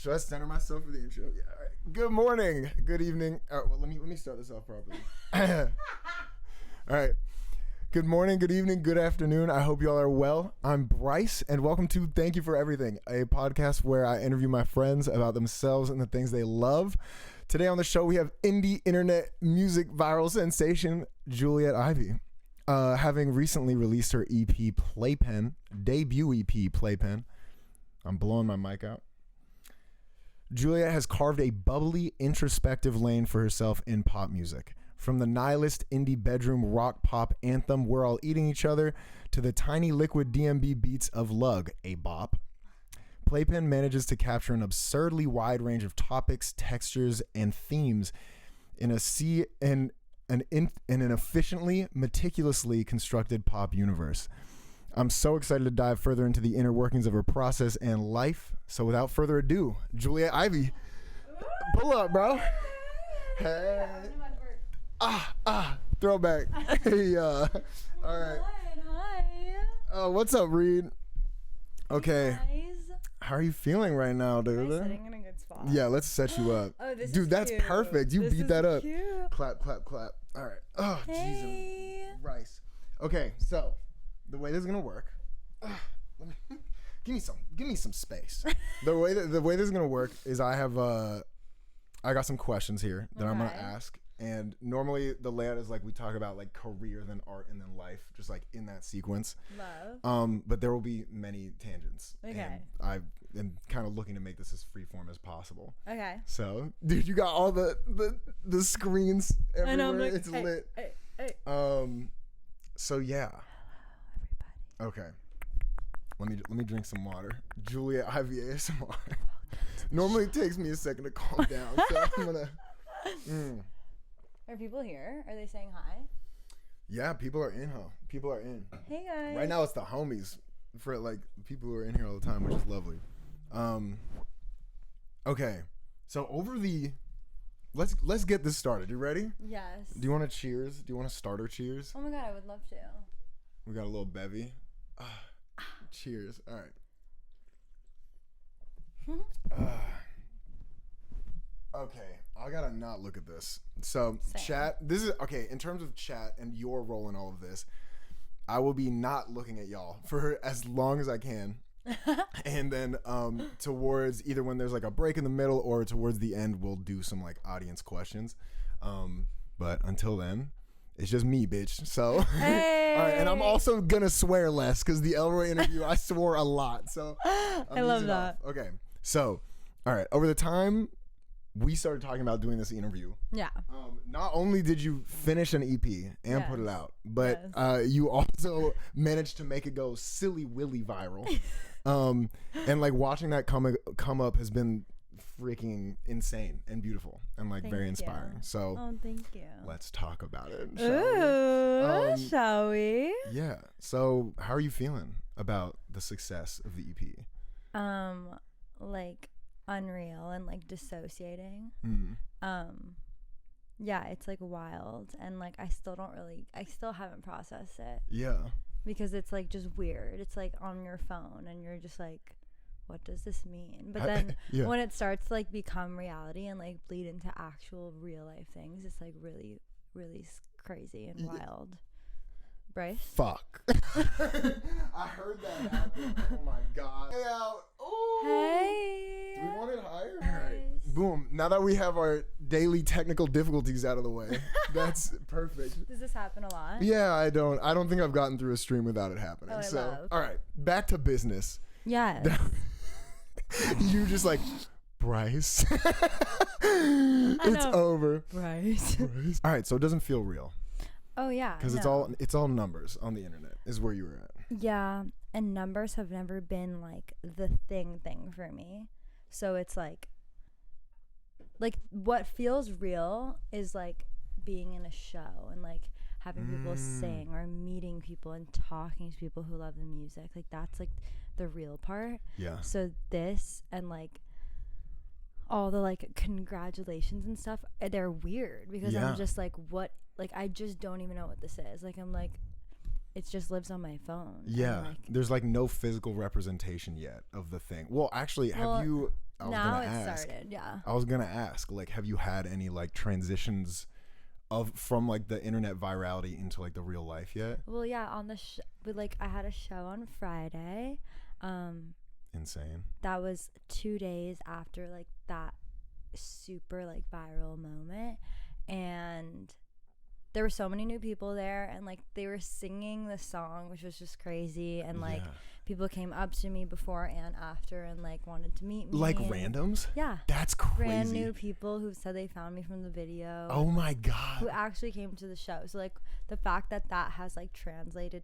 Should I center myself for the intro? Yeah. All right. Good morning. Good evening. All right, well, let me start this off properly. All right. Good morning, good evening, good afternoon. I hope y'all are well. I'm Bryce, and welcome to Thank You for Everything, a podcast where I interview my friends about themselves and the things they love. Today on the show, we have indie internet music viral sensation Juliet Ivy. Having recently released her EP Playpen, debut EP Playpen. I'm blowing my mic out. Juliet has carved a bubbly, introspective lane for herself in pop music. From the nihilist indie bedroom rock pop anthem We're All Eating Each Other to the tiny liquid-dnb beats of Lug, a bop, Playpen manages to capture an absurdly wide range of topics, textures, and themes in an efficiently, meticulously constructed pop universe. I'm so excited to dive further into the inner workings of her process and life. So without further ado, Juliet Ivy. Pull up, bro. Hey. Throwback. Hey, all right. Hi. What's up, Reed? Okay. Guys. How are you feeling right now, dude? Am I sitting in a good spot? Yeah, let's set you up. Oh, this dude, is that's cute. perfect. You This beat is that up. Cute. Clap, clap, clap. All right. Oh, Hey. Jesus. Rice. Okay, so the way this is gonna work. Give me some space. The way this is gonna work is I got some questions here that I'm gonna ask, and normally the layout is like we talk about like career, then art, and then life, just like in that sequence. Love. But there will be many tangents. Okay. And I am kind of looking to make this as freeform as possible. Okay. So, dude, you got all the screens everywhere. I know, I'm like, it's hey, lit. Hey. So yeah. Everybody. Okay. Let me drink some water. Juliet Ivy ASMR. Normally it takes me a second to calm down, so I'm gonna. Are people here? Are they saying hi? Yeah, people are in, huh? People are in. Hey guys. Right now it's the homies for like people who are in here all the time, which is lovely. Okay. So let's get this started. You ready? Yes. Do you want to cheers? Do you want to starter cheers? Oh my god, I would love to. We got a little bevy. Cheers. All right. Okay, I gotta not look at this. So Same. chat, this is okay. In terms of chat and your role in all of this, I will be not looking at y'all for as long as I can. And then towards either when there's like a break in the middle or towards the end, we'll do some like audience questions. But until then, it's just me, bitch. So, Hey. all right, and I'm also gonna swear less because the Elroy interview I swore a lot. So I love that. Okay, so all right, over the time we started talking about doing this interview. Yeah. Not only did you finish an EP and put it out, but you also managed to make it go silly willy viral. And like watching that come up has been freaking insane and beautiful and like very inspiring. So thank you. let's talk about it. Shall we? Yeah. So how are you feeling about the success of the EP? Like unreal and like dissociating. Yeah, it's like wild, and like I still haven't processed it. Yeah. Because it's like just weird. It's like on your phone and you're just like, what does this mean? But then when it starts to like become reality and like bleed into actual real life things, it's like really, really crazy and wild. Bryce? Fuck. I heard that happen. Oh my god. Hey out. Ooh. Hey. Do we want it higher? All right. Boom. Now that we have our daily technical difficulties out of the way, that's perfect. Does this happen a lot? Yeah, I don't think I've gotten through a stream without it happening. Oh, I love. All right, back to business. Yes. You just like, Bryce. It's over. Bryce. All right, so it doesn't feel real. Oh yeah. Because it's all numbers on the internet is where you were at. Yeah, and numbers have never been like the thing for me. So it's like what feels real is like being in a show and like having people sing or meeting people and talking to people who love the music. Like that's like the real part. Yeah. So this and like all the like congratulations and stuff, they're weird because I'm just like, what? Like I just don't even know what this is. Like I'm like, it just lives on my phone. Yeah. There's like no physical representation yet of the thing. Well, actually, have you started. Yeah. I was gonna ask, like, have you had any like transitions from like the internet virality into like the real life yet? Well, yeah, on the I had a show on Friday. Insane. That was 2 days after like that super like viral moment, and there were so many new people there, and like they were singing the song, which was just crazy, and like people came up to me before and after and like wanted to meet me, like randoms. Yeah, that's crazy. Brand new people who said they found me from the video. Oh my god. Who actually came to the show. So like the fact that has like translated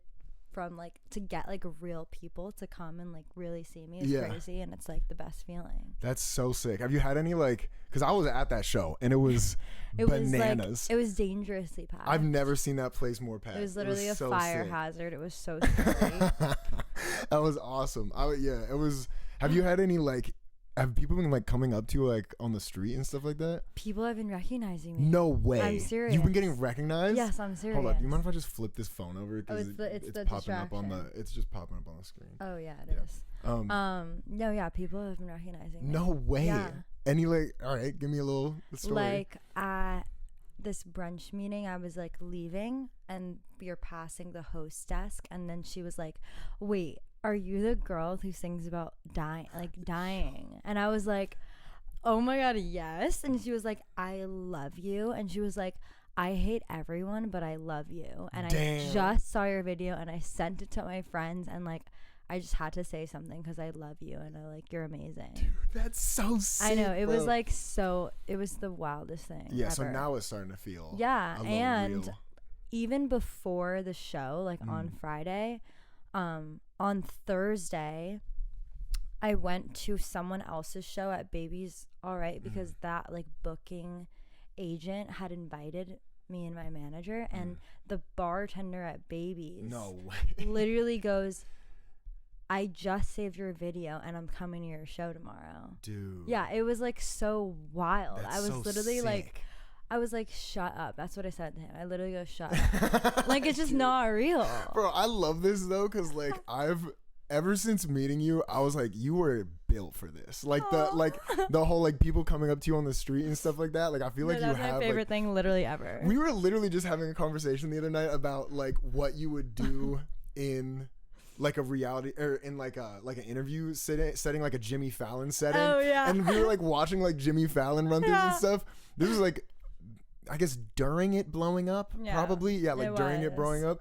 from like to get like real people to come and like really see me is crazy, and it's like the best feeling. That's so sick. Have you had any like, because I was at that show and it was bananas. It was dangerously packed. I've never seen that place more packed. It was literally a fire hazard. It was so scary. That was awesome. It was. Have you had any like, have people been like coming up to you like on the street and stuff like that? People have been recognizing me. No way. I'm serious. You've been getting recognized? Yes, I'm serious. Hold on. Do you mind if I just flip this phone over? Because it's the popping up on the. It's just popping up on the screen. Oh yeah, it is. No, yeah, people have been recognizing me. No way. Yeah. Any like, all right, give me a little story. Like at this brunch meeting, I was like leaving, and we were passing the host desk, and then she was like, "Wait, are you the girl who sings about dying?" And I was like, "Oh my god, yes." And she was like, "I love you." And she was like, "I hate everyone, but I love you." And Damn. I just saw your video, and I sent it to my friends, and like I just had to say something because I love you, and I like, you're amazing. Dude, that's so sick. I know, it was like it was the wildest thing. Yeah, ever. so now it's starting to feel. Yeah, and even before the show, like on Friday, on Thursday, I went to someone else's show at Baby's Alright because that like booking agent had invited me and my manager, and the bartender at Baby's literally goes, "I just saved your video and I'm coming to your show tomorrow." Dude. Yeah, it was like so wild. That's I was so literally sick. like, I was like, "Shut up." That's what I said to him. I literally go, "Shut up." Like, it's just not real. Bro, I love this though, because like ever since meeting you, I was like, you were built for this. Like the whole like people coming up to you on the street and stuff like that. Like I feel like you have my favorite thing literally ever. We were literally just having a conversation the other night about like what you would do in like a reality or in like an interview setting like a Jimmy Fallon setting. Oh yeah. And we were like watching like Jimmy Fallon run things and stuff. This was like, I guess during it blowing up, probably. Yeah, like during it blowing up.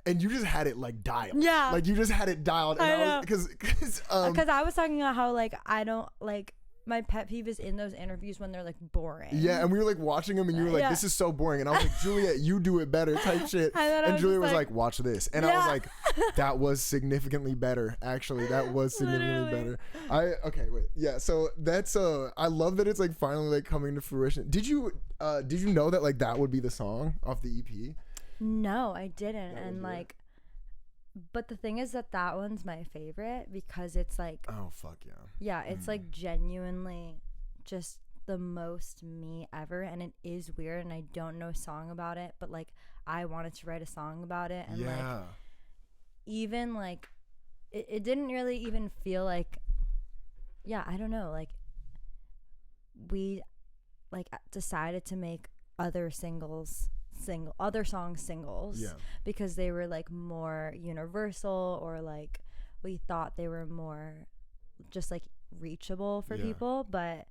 And you just had it like dialed. Yeah. Like you just had it dialed. And I was, because I was talking about how like I don't like, my pet peeve is in those interviews when they're like boring. Yeah, and we were like watching them, and you were like, "This is so boring." And I was like, "Juliet, you do it better," type shit. And Juliet was like, "Watch this," and I was like, "That was significantly better. Actually, that was significantly better." Yeah. So that's I love that it's like finally like coming to fruition. Did you know that like that would be the song off the EP? No, I didn't, and like. But the thing is that one's my favorite because it's like, oh fuck yeah. Yeah, it's like genuinely just the most me ever, and it is weird, and I don't know a song about it, but like I wanted to write a song about it, and like even like it didn't really even feel like, I don't know, like we like decided to make other songs singles because they were like more universal, or like we thought they were more just like reachable for people. But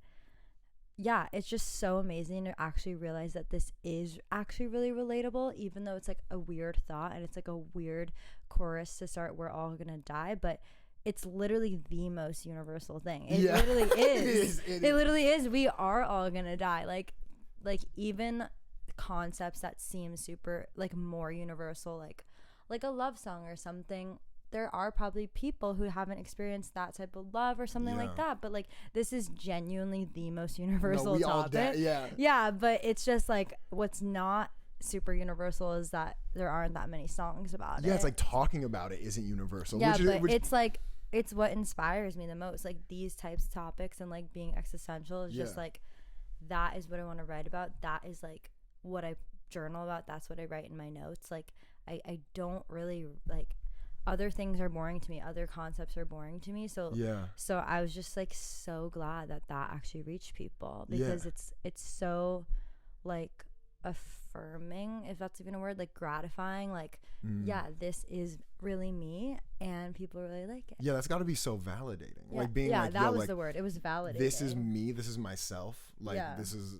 yeah, it's just so amazing to actually realize that this is actually really relatable, even though it's like a weird thought and it's like a weird chorus to start, "We're all gonna die," but it's literally the most universal thing. It literally is. It literally is. We are all gonna die. Like even concepts that seem super like more universal, like a love song or something, there are probably people who haven't experienced that type of love or something like that, but like this is genuinely the most universal topic. But it's just like what's not super universal is that there aren't that many songs about it. It's like talking about it isn't universal. It's like it's what inspires me the most, like these types of topics, and like being existential is just like, that is what I want to write about. That is like what I journal about. That's what I write in my notes. Like I don't really like other things are boring to me, other concepts are boring to me, so I was just like so glad that actually reached people, because it's so like affirming, if that's even a word, like gratifying, like this is really me and people really like it. That's got to be so validating, like being like, that was the word, it was validating. This is me, this is myself, like this is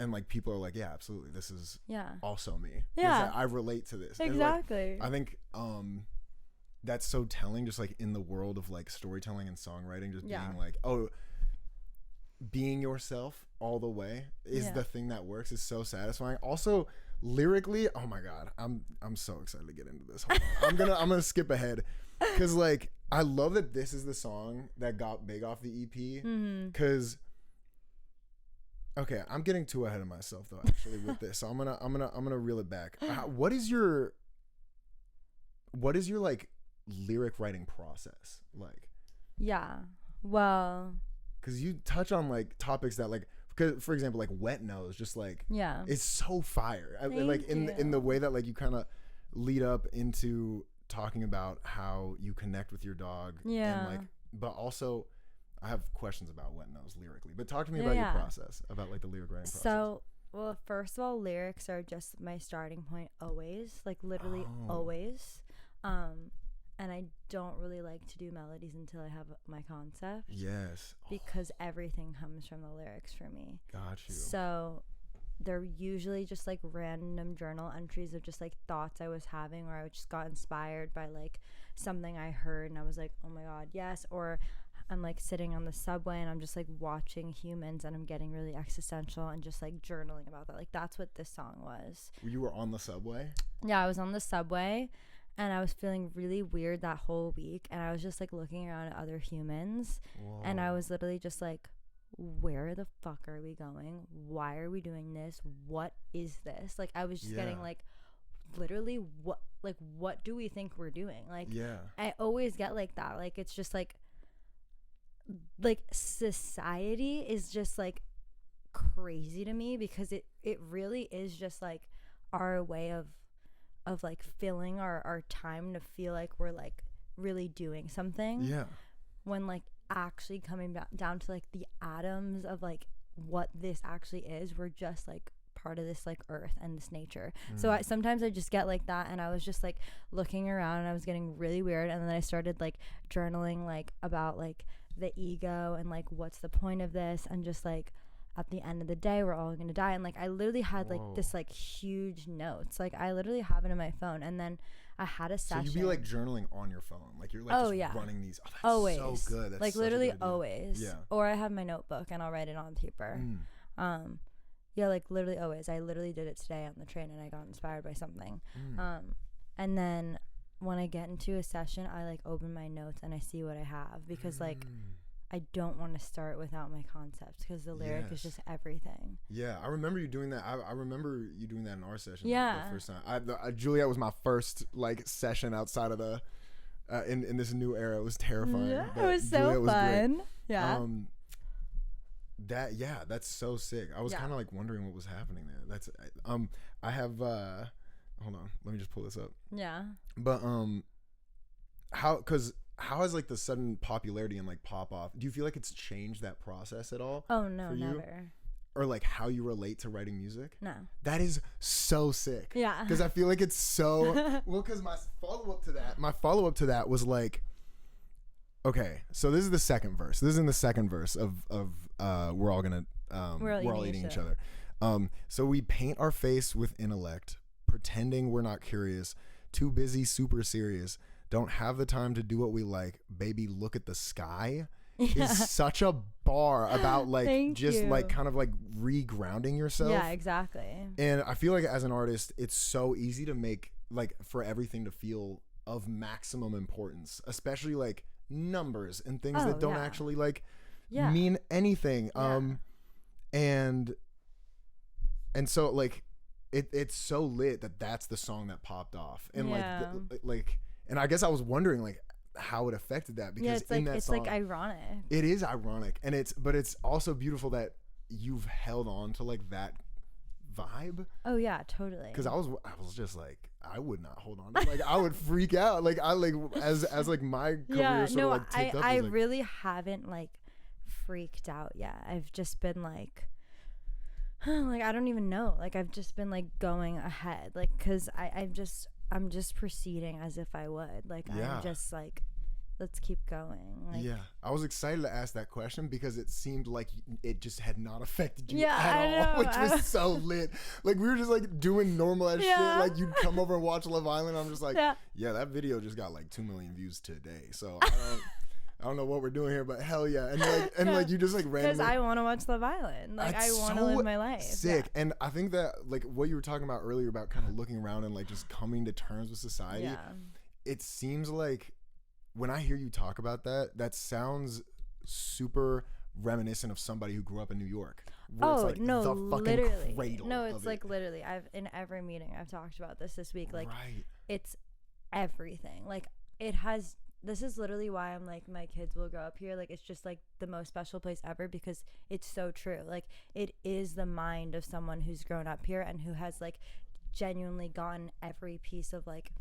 and like people are like, yeah, absolutely, this is also me. I relate to this. Exactly. And, like, I think that's so telling, just like in the world of like storytelling and songwriting, just being like, oh, being yourself all the way is the thing that works, is so satisfying. Also lyrically, oh my god, I'm so excited to get into this. Hold on. I'm gonna skip ahead, because like I love that this is the song that got big off the EP, because okay, I'm getting too ahead of myself though actually with this, so I'm gonna reel it back. What is your like lyric writing process like? Well, because you touch on like topics that like, because for example like Wet Nose, just like it's so fire. Like in the way that like you kind of lead up into talking about how you connect with your dog, and like, but also I have questions about Wet Nose lyrically, but talk to me about your process, about like the lyric writing process. So, well, first of all, lyrics are just my starting point always, like literally always. And I don't really like to do melodies until I have my concept. Yes. Because everything comes from the lyrics for me. Got you. So they're usually just like random journal entries of just like thoughts I was having, or I just got inspired by like something I heard and I was like, oh my god, yes. Or I'm like sitting on the subway and I'm just like watching humans and I'm getting really existential and just like journaling about that. Like that's what this song was. You were on the subway? Yeah, I was on the subway. And I was feeling really weird that whole week. And I was just like looking around at other humans. Whoa. And I was literally just like, where the fuck are we going? Why are we doing this? What is this? Like I was just getting like, literally, what do we think we're doing? Like I always get like that. Like it's just like society is just like crazy to me, because it really is just like our way of like filling our time to feel like we're like really doing something, when like actually coming down to like the atoms of like what this actually is, we're just like part of this like earth and this nature. So sometimes I just get like that, and I was just like looking around and I was getting really weird, and then I started like journaling like about like the ego and like what's the point of this, and just like at the end of the day we're all gonna die. And like I literally had like this like huge notes, like I literally have it in my phone. And then I had a session. So you'd be like journaling on your phone, like you're like running these. Oh, that's always so good. That's like literally always. Yeah. Or I have my notebook and I'll write it on paper. Like literally always. I literally did it today on the train and I got inspired by something. And then when I get into a session, I like open my notes and I see what I have, because like I don't want to start without my concepts, because the lyric is just everything. Yeah, I remember you doing that. I remember you doing that in our session. The first time. Juliet was my first like session outside of the in this new era. It was terrifying. Yeah, it was so fun. Yeah. That's so sick. I was kind of like wondering what was happening there. That's I have hold on, let me just pull this up. Yeah. But how has like the sudden popularity and like pop off, do you feel like it's changed that process at all? Oh no, never. Or like how you relate to writing music? No. That is so sick. Yeah. Because I feel like it's so well, because my follow up to that was like, okay, so this is the second verse. This is in the second verse of we're all gonna we're all eating each other. So we paint our face with intellect, pretending we're not curious, too busy, super serious. Don't have the time to do what we like. Baby, look at the sky. Is such a bar about like just like kind of like regrounding yourself. Yeah, exactly. And I feel like as an artist, it's so easy to make like for everything to feel of maximum importance, especially like numbers and things that don't actually like mean anything. And so like it's so lit that's the song that popped off. And like and I guess I was wondering like how it affected that, because it's like, in that song, like ironic. It is ironic, and it's also beautiful that you've held on to like that vibe? Oh yeah, totally. Because I was just like, I would not hold on. Like I would freak out. Like I like as like my career sort of like ticked up. I like, really haven't like freaked out yet. I've just been like like I don't even know. Like I've just been like going ahead. Like because I'm just proceeding as if I would. Like I'm just like, let's keep going. Like, yeah, I was excited to ask that question because it seemed like it just had not affected you I at know. all, which was so lit. Like we were just like doing normal as shit. Like you'd come over and watch Love Island. I'm just like, yeah, that video just got like 2 million views today. So I don't know what we're doing here, but hell yeah. And like you just like randomly. Because I want to watch Love Island. Like I want to live my life. Sick. Yeah. And I think that like what you were talking about earlier about kind of looking around and like just coming to terms with society. Yeah. It seems like when I hear you talk about that, that sounds super reminiscent of somebody who grew up in New York. Oh, like no, literally. No, it's like literally. In every meeting I've talked about this week. Like it's everything. Like it has. This is literally why I'm like, my kids will grow up here. Like it's just like the most special place ever because it's so true. Like it is the mind of someone who's grown up here and who has like genuinely gotten every piece of like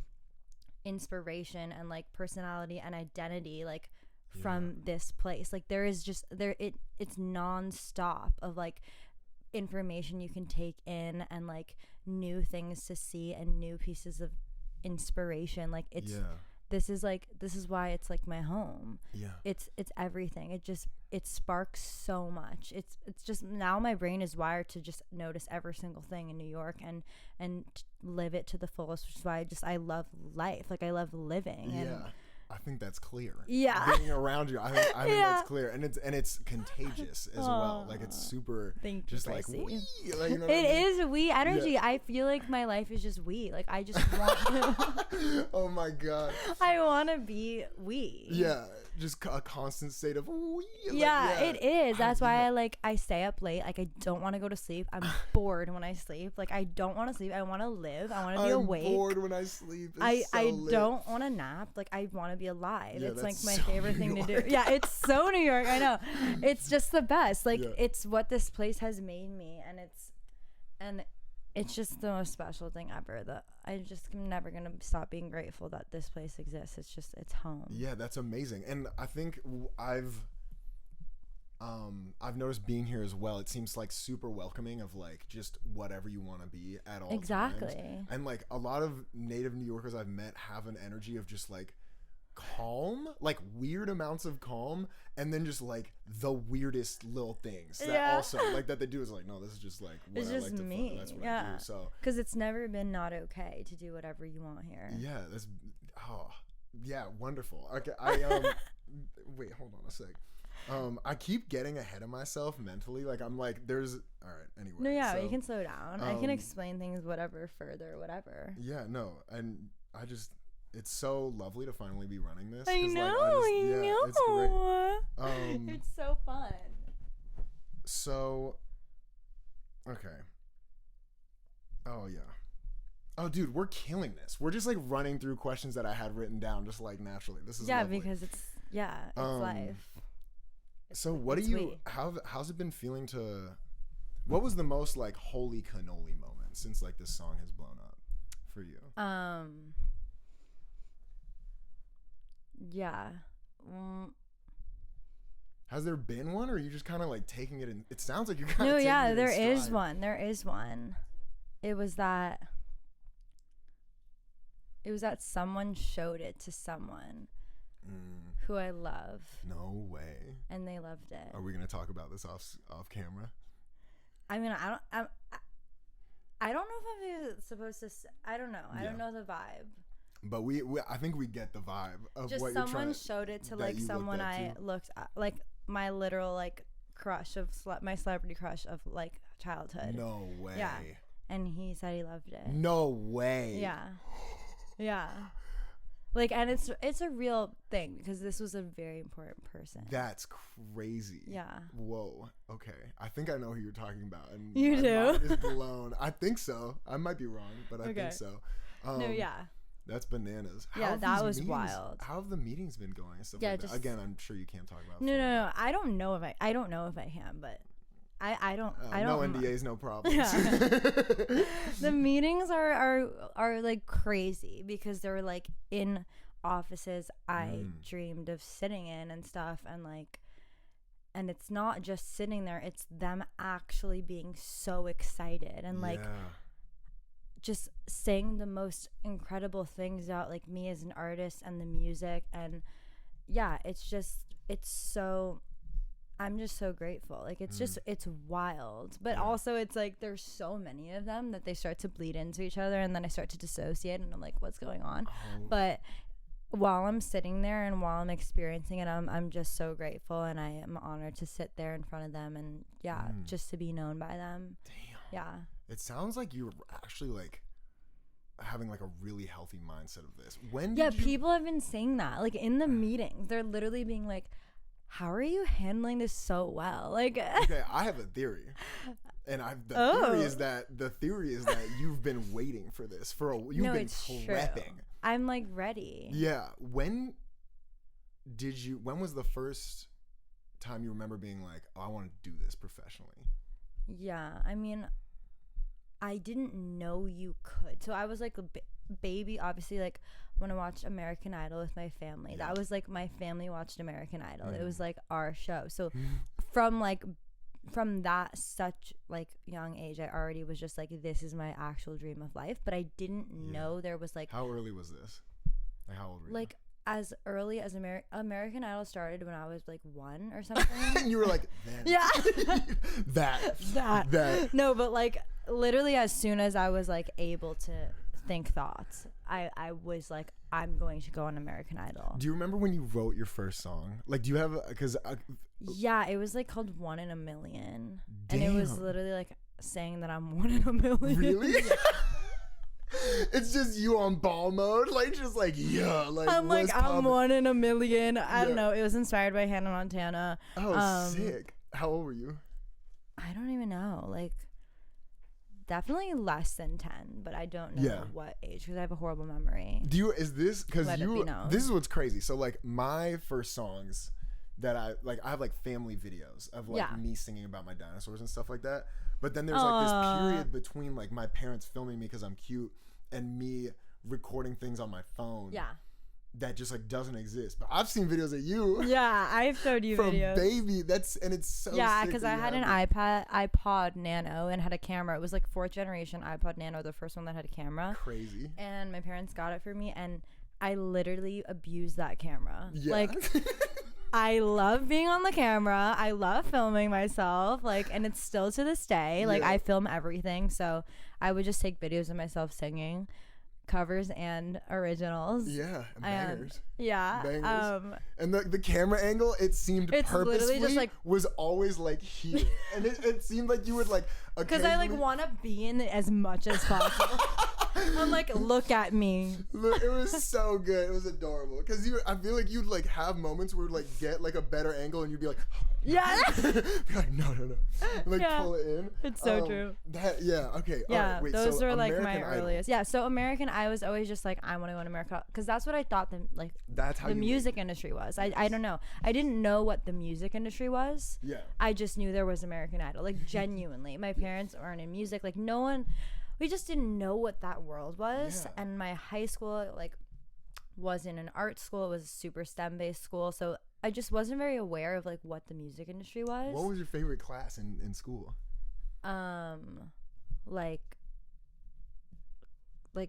inspiration and like personality and identity like from this place. Like there is just it's nonstop of like information you can take in and like new things to see and new pieces of inspiration. Like it's this is why it's like my home. Yeah, it's everything. It sparks so much. It's just now my brain is wired to just notice every single thing in New York and live it to the fullest, which is why I love life. Like I love living. And I think that's clear. Yeah. Being around you, I think that's clear, and it's contagious as well. Like it's super. Thank just you, like Gracie. wee. Like, you know it is wee energy. Yeah. I feel like my life is just wee. Like I just want to. Oh my god. I want to be wee. Yeah, just a constant state of wee. Like, it is. That's why I stay up late. Like I don't want to go to sleep. I'm bored when I sleep. Like I don't want to sleep. I want to live. I want to be awake. I'm bored when I sleep. I don't want to nap. Like I want to be alive. It's like my favorite thing to do. Yeah, it's so New York. I know. It's just the best. Like it's what this place has made me, and it's just the most special thing ever. That I just am never gonna stop being grateful that this place exists. It's home. Yeah, that's amazing. And I think I've noticed being here as well. It seems like super welcoming of like just whatever you want to be at all exactly times. And like a lot of native New Yorkers I've met have an energy of just like calm, like weird amounts of calm, and then just like the weirdest little things that also like that they do is like, no, this is just like what it's I just like to me. That's what I do. So because it's never been not okay to do whatever you want here. Yeah, that's wonderful. Okay, wait, hold on a sec. I keep getting ahead of myself mentally. Like I'm like, there's all right. Anyway, no, you can slow down. I can explain things, whatever, whatever. Yeah, no, and I just. It's so lovely to finally be running this. I know, It's great. It's so fun. So, okay. Oh, yeah. Oh, dude, we're killing this. We're just, like, running through questions that I had written down just, like, naturally. This is lovely. Because it's life. So, what do you... How's it been feeling to... What was the most, like, holy cannoli moment since, like, this song has blown up for you? Yeah. Has there been one, or are you just kind of like taking it in? It sounds like you're kind of No, taking yeah, it there in is stride. one. There is one. It was that someone showed it to someone who I love. No way. And they loved it. Are we going to talk about this off camera? I mean, I don't know if I'm supposed to. I don't know. I don't know the vibe. But we I think we get the vibe of just what you're trying to... Just someone showed it to like someone I looked at, like my literal like crush of my celebrity crush of like childhood. No way. Yeah. And he said he loved it. No way. Yeah. Yeah. Like, and it's a real thing because this was a very important person. That's crazy. Yeah. Whoa. Okay. I think I know who you're talking about. And you do? My mind is blown. I think so. I might be wrong, but I think so. No, yeah. That's bananas. That was wild. How have the meetings been going and stuff like that? Again, I'm sure you can't talk about. No. I don't know if I can, but I don't no NDAs, no problems. Yeah. The meetings are like crazy because they're like in offices I dreamed of sitting in and stuff, and like, and it's not just sitting there, it's them actually being so excited and like just saying the most incredible things about like me as an artist and the music. And yeah, it's so, I'm just so grateful. Like it's just, it's wild, but also it's like there's so many of them that they start to bleed into each other, and then I start to dissociate and I'm like, what's going on? But while I'm sitting there and while I'm experiencing it, I'm just so grateful, and I am honored to sit there in front of them and just to be known by them. Damn. Yeah. It sounds like you're actually like having like a really healthy mindset of this. People have been saying that, like in the meetings, they're literally being like, how are you handling this so well? Like, okay, I have a theory, and the theory is that you've been waiting for this you've been prepping. True. I'm like ready. Yeah. When was the first time you remember being like, oh, I want to do this professionally? Yeah, I mean, I didn't know you could. So I was like a baby, obviously, like when I watched American Idol with my family. Yeah. That was like, my family watched American Idol. It was like our show. So from that such like young age, I already was just like, this is my actual dream of life. But I didn't know there was like, how early was this? Like, how old were you? Like as early as American Idol started when I was like 1 or something. You were like, yeah, that. No, but like literally as soon as I was like able to think thoughts, I was like, I'm going to go on American Idol. Do you remember when you wrote your first song? Like, do you have, yeah, it was like called 1 in a Million. Damn. And it was literally like saying that I'm 1 in a million. Really? It's just you on ball mode, like just like, yeah, like I'm like, I'm 1 in a million. I don't know. It was inspired by Hannah Montana. Oh, sick. How old were you? I don't even know. Like, definitely less than 10, but I don't know what age because I have a horrible memory. This is what's crazy. So like my first songs that I have like family videos of like me singing about my dinosaurs and stuff like that. But then there's like this period between like my parents filming me because I'm cute and me recording things on my phone. Yeah. That just like doesn't exist. But I've seen videos of you. Yeah, I've showed you videos. From baby. And it's so yeah, because I had an iPod Nano and had a camera. It was like 4th generation iPod Nano, the first one that had a camera. Crazy. And my parents got it for me, and I literally abused that camera. Yeah. Like, I love being on the camera. I love filming myself. Like, and it's still to this day. Like, I film everything. So I would just take videos of myself singing. Covers and originals. Yeah, and bangers. Yeah. Bangers. And the camera angle, it seemed purposefully just like, was always like here. And it seemed like you would like because I like want to be in it as much as possible. I'm like, look at me. Look, it was so good. It was adorable. Because I feel like you'd like have moments where like get like a better angle and you'd be like, yeah. Be like, no. Like pull it in. It's so true. Okay. Yeah, all right, wait, those are like American my Idol. earliest. Yeah, so American, I was always just like, I want to go to America because that's what I thought the music industry was. I don't know. I didn't know what the music industry was. Yeah. I just knew there was American Idol. Like genuinely, my parents aren't in music. Like no one. We just didn't know what that world was. Yeah. And my high school like wasn't an art school. It was a super STEM based school. So I just wasn't very aware of like what the music industry was. What was your favorite class in school? Like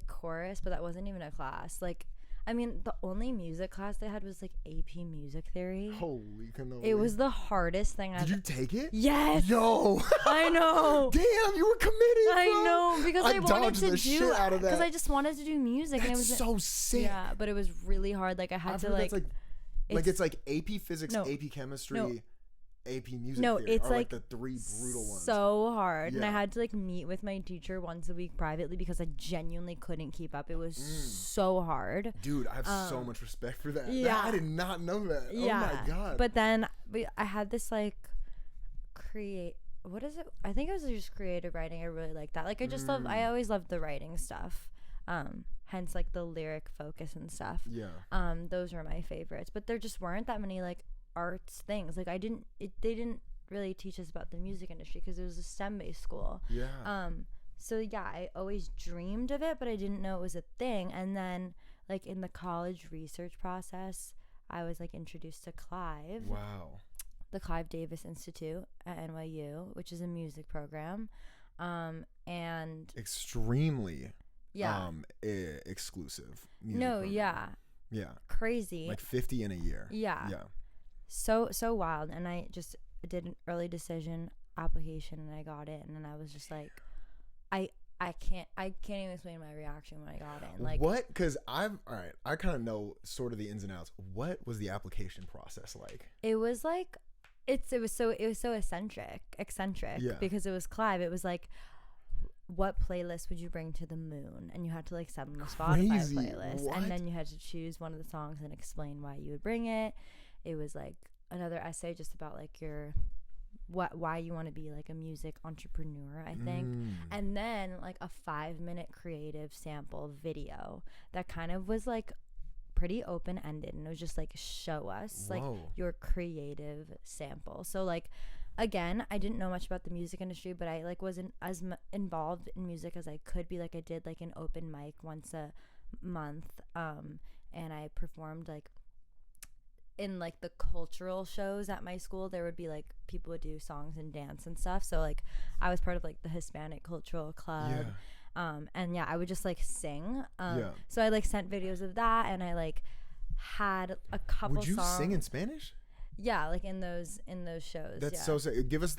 chorus, but that wasn't even a class. Like, I mean, the only music class they had was like AP Music Theory. Holy cannoli. It was the hardest thing Did you take it? Yes. Yo. I know. Damn, you were committed, bro. I know, because I wanted to do shit out of that. Because I just wanted to do music. That's and it was so sick. Yeah, but it was really hard. Like I had to like. It's like AP Physics, AP Chemistry. AP Music Theory it's are like the 3 brutal ones. So hard. And I had to like meet with my teacher once a week privately because I genuinely couldn't keep up. It was so hard. Dude, I have so much respect for that. Yeah. I did not know that. Yeah. Oh my God. But then I had this like what is it? I think it was just creative writing. I really like that. Like I always loved the writing stuff. Hence like the lyric focus and stuff. Yeah. Those were my favorites. But there just weren't that many like arts things. Like they didn't really teach us about the music industry because it was a STEM-based school. Yeah. So yeah, I always dreamed of it, but I didn't know it was a thing. And then like in the college research process, I was like introduced to Clive. Wow. The Clive Davis Institute at NYU, which is a music program. And extremely yeah. Exclusive music No, program. yeah. Yeah. Crazy. Like 50 in a year. Yeah. Yeah. So wild. And I just did an early decision application and I got in and I was just like I can't even explain my reaction when I got in. Like what? Because I kind of know sort of the ins and outs. What was the application process like? It was like it was so eccentric Yeah. because it was Clive. It was like, what playlist would you bring to the moon? And you had to like send them a Spotify playlist. What? And then you had to choose one of the songs and explain why you would bring it. It was like another essay just about like your why you want to be like a music entrepreneur, I think. And then like a 5-minute creative sample video that kind of was like pretty open-ended, and it was just like, show us like your creative sample. So like, again, I didn't know much about the music industry, but I like wasn't as involved in music as I could be. Like I did like an open mic once a month, and I performed like in like the cultural shows at my school. There would be like people would do songs and dance and stuff, so like I was part of like the Hispanic Cultural Club. And yeah, I would just like sing. So I like sent videos of that, and I like had a couple songs. Would you sing in Spanish? Yeah, like in those shows. That's so sick. Give us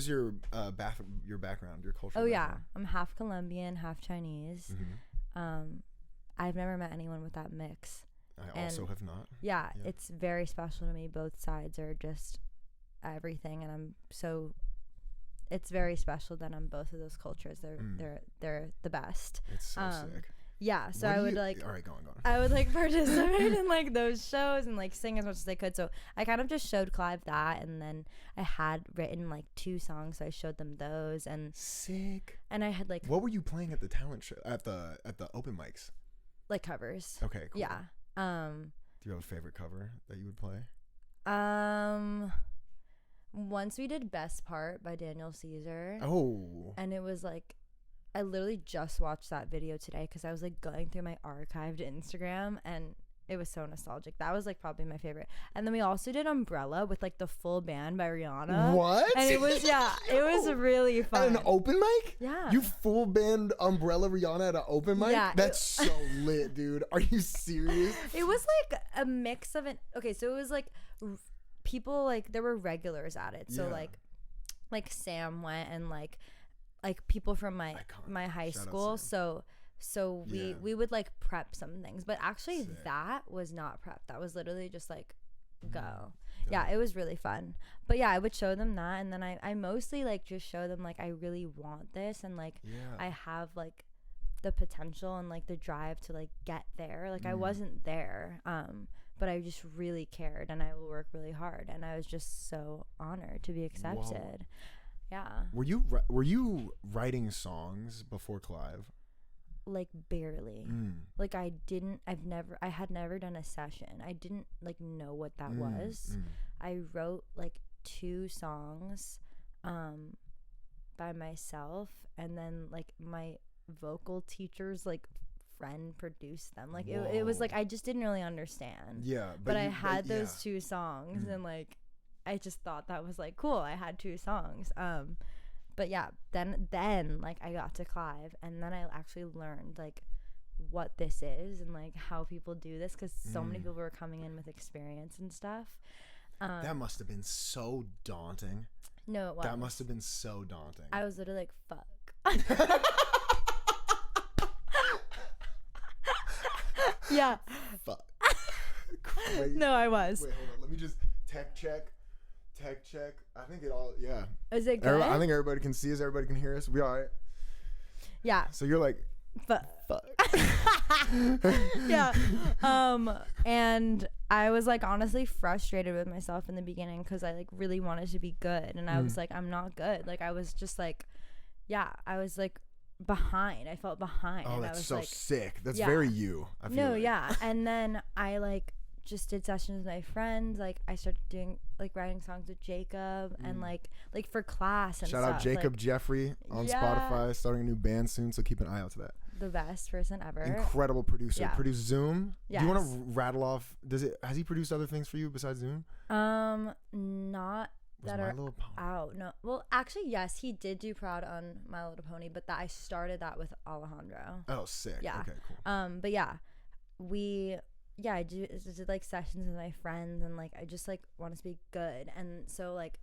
your background, your cultural background. Yeah, I'm half Colombian, half Chinese. I've never met anyone with that mix. I also have not. Yeah, it's very special to me. Both sides are just everything, and it's very special that I'm both of those cultures. They're the best. It's so sick. Yeah, so I would like. All right, go on. I would like participate in like those shows and like sing as much as I could. So I kind of just showed Clive that, and then I had written like 2 songs, so I showed them those. And sick. And I had like. What were you playing at the talent show at the open mics? Like covers. Okay, cool. Yeah. Do you have a favorite cover that you would play? Once we did Best Part by Daniel Caesar. Oh. And it was like, I literally just watched that video today because I was like going through my archived Instagram, and it was so nostalgic. That was like probably my favorite. And then we also did Umbrella with like the full band by Rihanna. What? And it was, it was really fun. At an open mic? Yeah. You full band Umbrella Rihanna at an open mic? Yeah. That's so lit, dude. Are you serious? It was like a mix of it. Okay, so it was like people, like there were regulars at it. So like Sam went, and like people from my high school. So we would like prep some things, but actually that was not prep. That was literally just like go. Yeah, it was really fun. But yeah, I would show them that, and then I mostly like just show them like I really want this, and like I have like the potential and like the drive to like get there. Like I wasn't there, but I just really cared, and I will work really hard, and I was just so honored to be accepted. Whoa. Yeah. Were you writing songs before Clive? Like barely. Like I had never done a session. I didn't like know what that was. I wrote like 2 songs by myself, and then like my vocal teacher's like friend produced them. Like it was like I just didn't really understand. Yeah. But I had those 2 songs, and like I just thought that was like cool. I had 2 songs. But yeah, then like I got to Clive, and then I actually learned like what this is and like how people do this, because so many people were coming in with experience and stuff. That must have been so daunting. No, it wasn't. That must have been so daunting. I was literally like, fuck. Yeah. Fuck. Crazy. No, I was. Wait, hold on. Let me just tech check. I think it all, yeah. Is it good? I think everybody can see us. Everybody can hear us. We all right? Yeah. So you're like, fuck. Yeah. And I was like honestly frustrated with myself in the beginning, because I like really wanted to be good, and I was like, I'm not good. Like I was just like, I was like behind. I felt behind. Oh, and that's I was so like, sick. That's very you. I feel like. And then I like just did sessions with my friends. Like I started doing like writing songs with Jacob and like for class and Shout stuff. out Jacob like, Jeffrey on Spotify, starting a new band soon, so keep an eye out to that. The best person ever. Incredible producer. Yeah. Produced Zoom. Yes. Do you want to rattle off? Has he produced other things for you besides Zoom? Not that are out. No. Well, actually, yes, he did do Proud on My Little Pony, but I started that with Alejandro. Oh, sick. Yeah. Okay, cool. But I did like sessions with my friends, and like I just like want to be good, and so like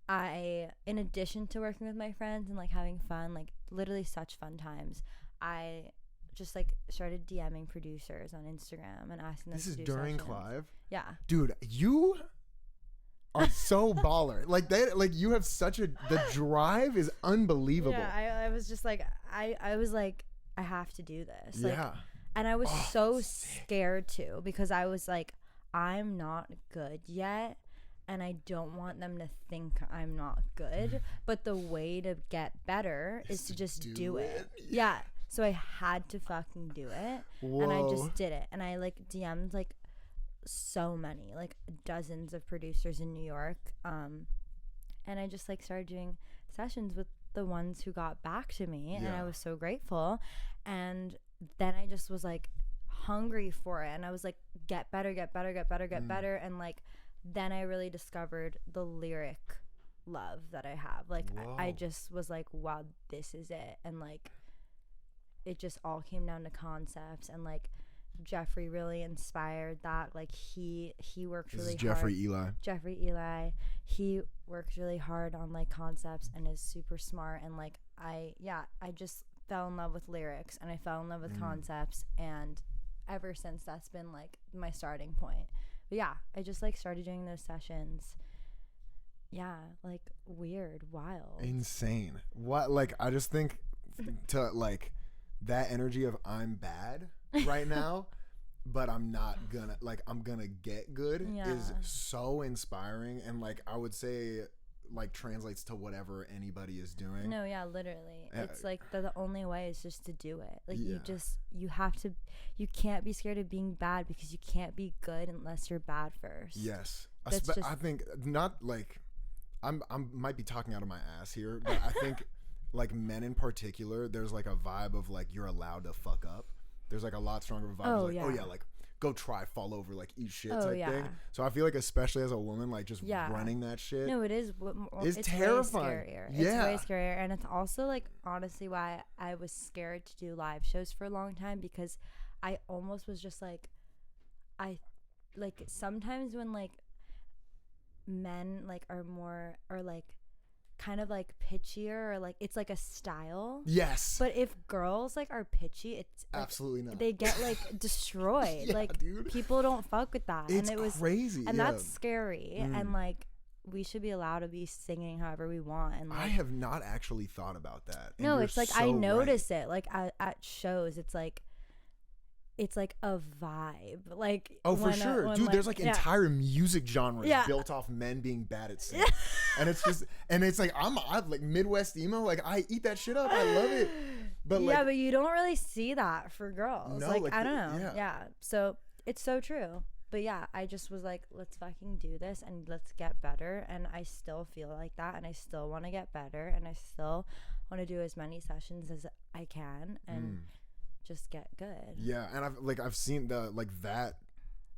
I, in addition to working with my friends and like having fun, like literally such fun times, I just like started DMing producers on Instagram and asking them to do sessions. This is during Clive? Yeah. Dude, you are so baller. Like you have the drive is unbelievable. Yeah, I was just like, I was like, I have to do this. Like, yeah. And I was so scared too, because I was like, I'm not good yet. And I don't want them to think I'm not good. But the way to get better is to just do it. Yeah. So I had to fucking do it. Whoa. And I just did it. And I like DM'd like so many, like dozens of producers in New York. And I just like started doing sessions with the ones who got back to me. And I was so grateful. And then I just was like hungry for it. And I was like, get better. And like, then I really discovered the lyric love that I have. Like, I just was like, wow, this is it. And like, it just all came down to concepts. And like, Jeffrey really inspired that. Like, he worked really hard. Jeffrey Eli. He works really hard on like concepts and is super smart. And like, I just fell in love with lyrics, and I fell in love with concepts. And ever since, that's been like my starting point. But yeah, I just like started doing those sessions. Yeah, like weird, wild, insane. What, like, I just think to like that energy of I'm bad right now, but I'm not gonna, like, I'm gonna get good is so inspiring. And like, I would say like translates to whatever anybody is doing. No, yeah, literally. It's like the only way is just to do it. Like you have to, you can't be scared of being bad, because you can't be good unless you're bad first. Yes. I think not like I'm might be talking out of my ass here, but I think like men in particular, there's like a vibe of like you're allowed to fuck up. There's like a lot stronger vibe of like, like go try, fall over, like eat shit type thing. So I feel like, especially as a woman, like just running that shit. No, it is. It's terrifying. Way scarier. It's way scarier, and it's also like honestly why I was scared to do live shows for a long time, because I almost was just like, I like sometimes when like men like are like kind of like pitchier, or like it's like a style. Yes. But if girls like are pitchy, it's like, absolutely not. They get like destroyed. Like, dude, people don't fuck with that. It's and it was crazy. And that's scary. And like, we should be allowed to be singing however we want. And like, I have not actually thought about that. No, it's like, I notice it like at shows. It's like a vibe. Like, for sure, dude. Like, there's like entire music genres built off men being bad at singing, and it's just, and it's like I'm like Midwest emo. Like, I eat that shit up. I love it. But like, but you don't really see that for girls. No, like I don't know. Yeah. So it's so true. But yeah, I just was like, let's fucking do this and let's get better. And I still feel like that, and I still want to get better, and I still want to do as many sessions as I can, and just get good. Yeah, and I've seen the like that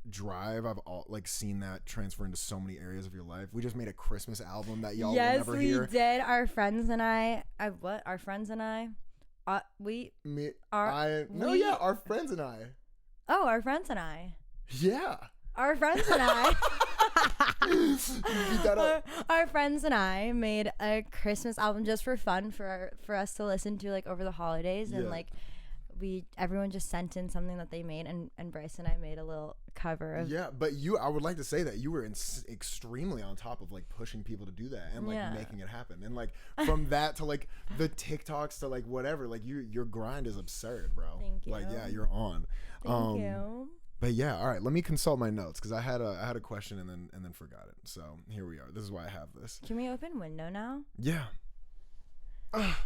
drive. I've seen that transfer into so many areas of your life. We just made a Christmas album that y'all will never hear. Yes, we did. Our friends and I. Our friends and I. Our friends and I. Oh, our friends and I. Yeah. Our friends and I. Our friends and I made a Christmas album just for fun for us to listen to like over the holidays, and like everyone just sent in something that they made, and Bryce and I made a little cover of. Yeah, but I would like to say that you were extremely on top of like pushing people to do that and like making it happen, and like from that to like the TikToks to like whatever, like your grind is absurd, bro. Thank you. Like you're on. Thank you. But yeah, all right. Let me consult my notes, because I had a question and then forgot it. So here we are. This is why I have this. Can we open window now? Yeah.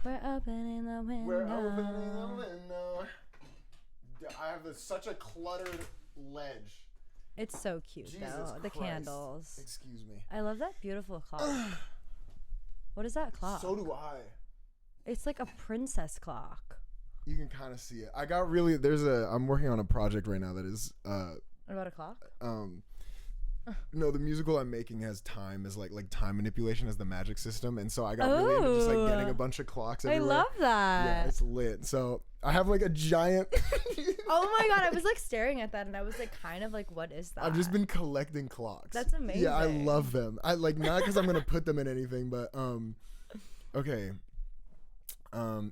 We're opening the window. I have such a cluttered ledge It's so cute, Jesus though. Christ. The candles. Excuse me. I love that beautiful clock. What is that clock? So do I. It's like a princess clock. You can kind of see it. I got really, I'm working on a project right now that is, About a clock? No, the musical I'm making has time as like time manipulation as the magic system, and so I got really into just like getting a bunch of clocks everywhere. I love that. Yeah, it's lit. So I have like a giant. Oh my god, I was like staring at that, and I was like, kind of like, what is that? I've just been collecting clocks. That's amazing. Yeah, I love them. I like, not because I'm gonna put them in anything, but okay.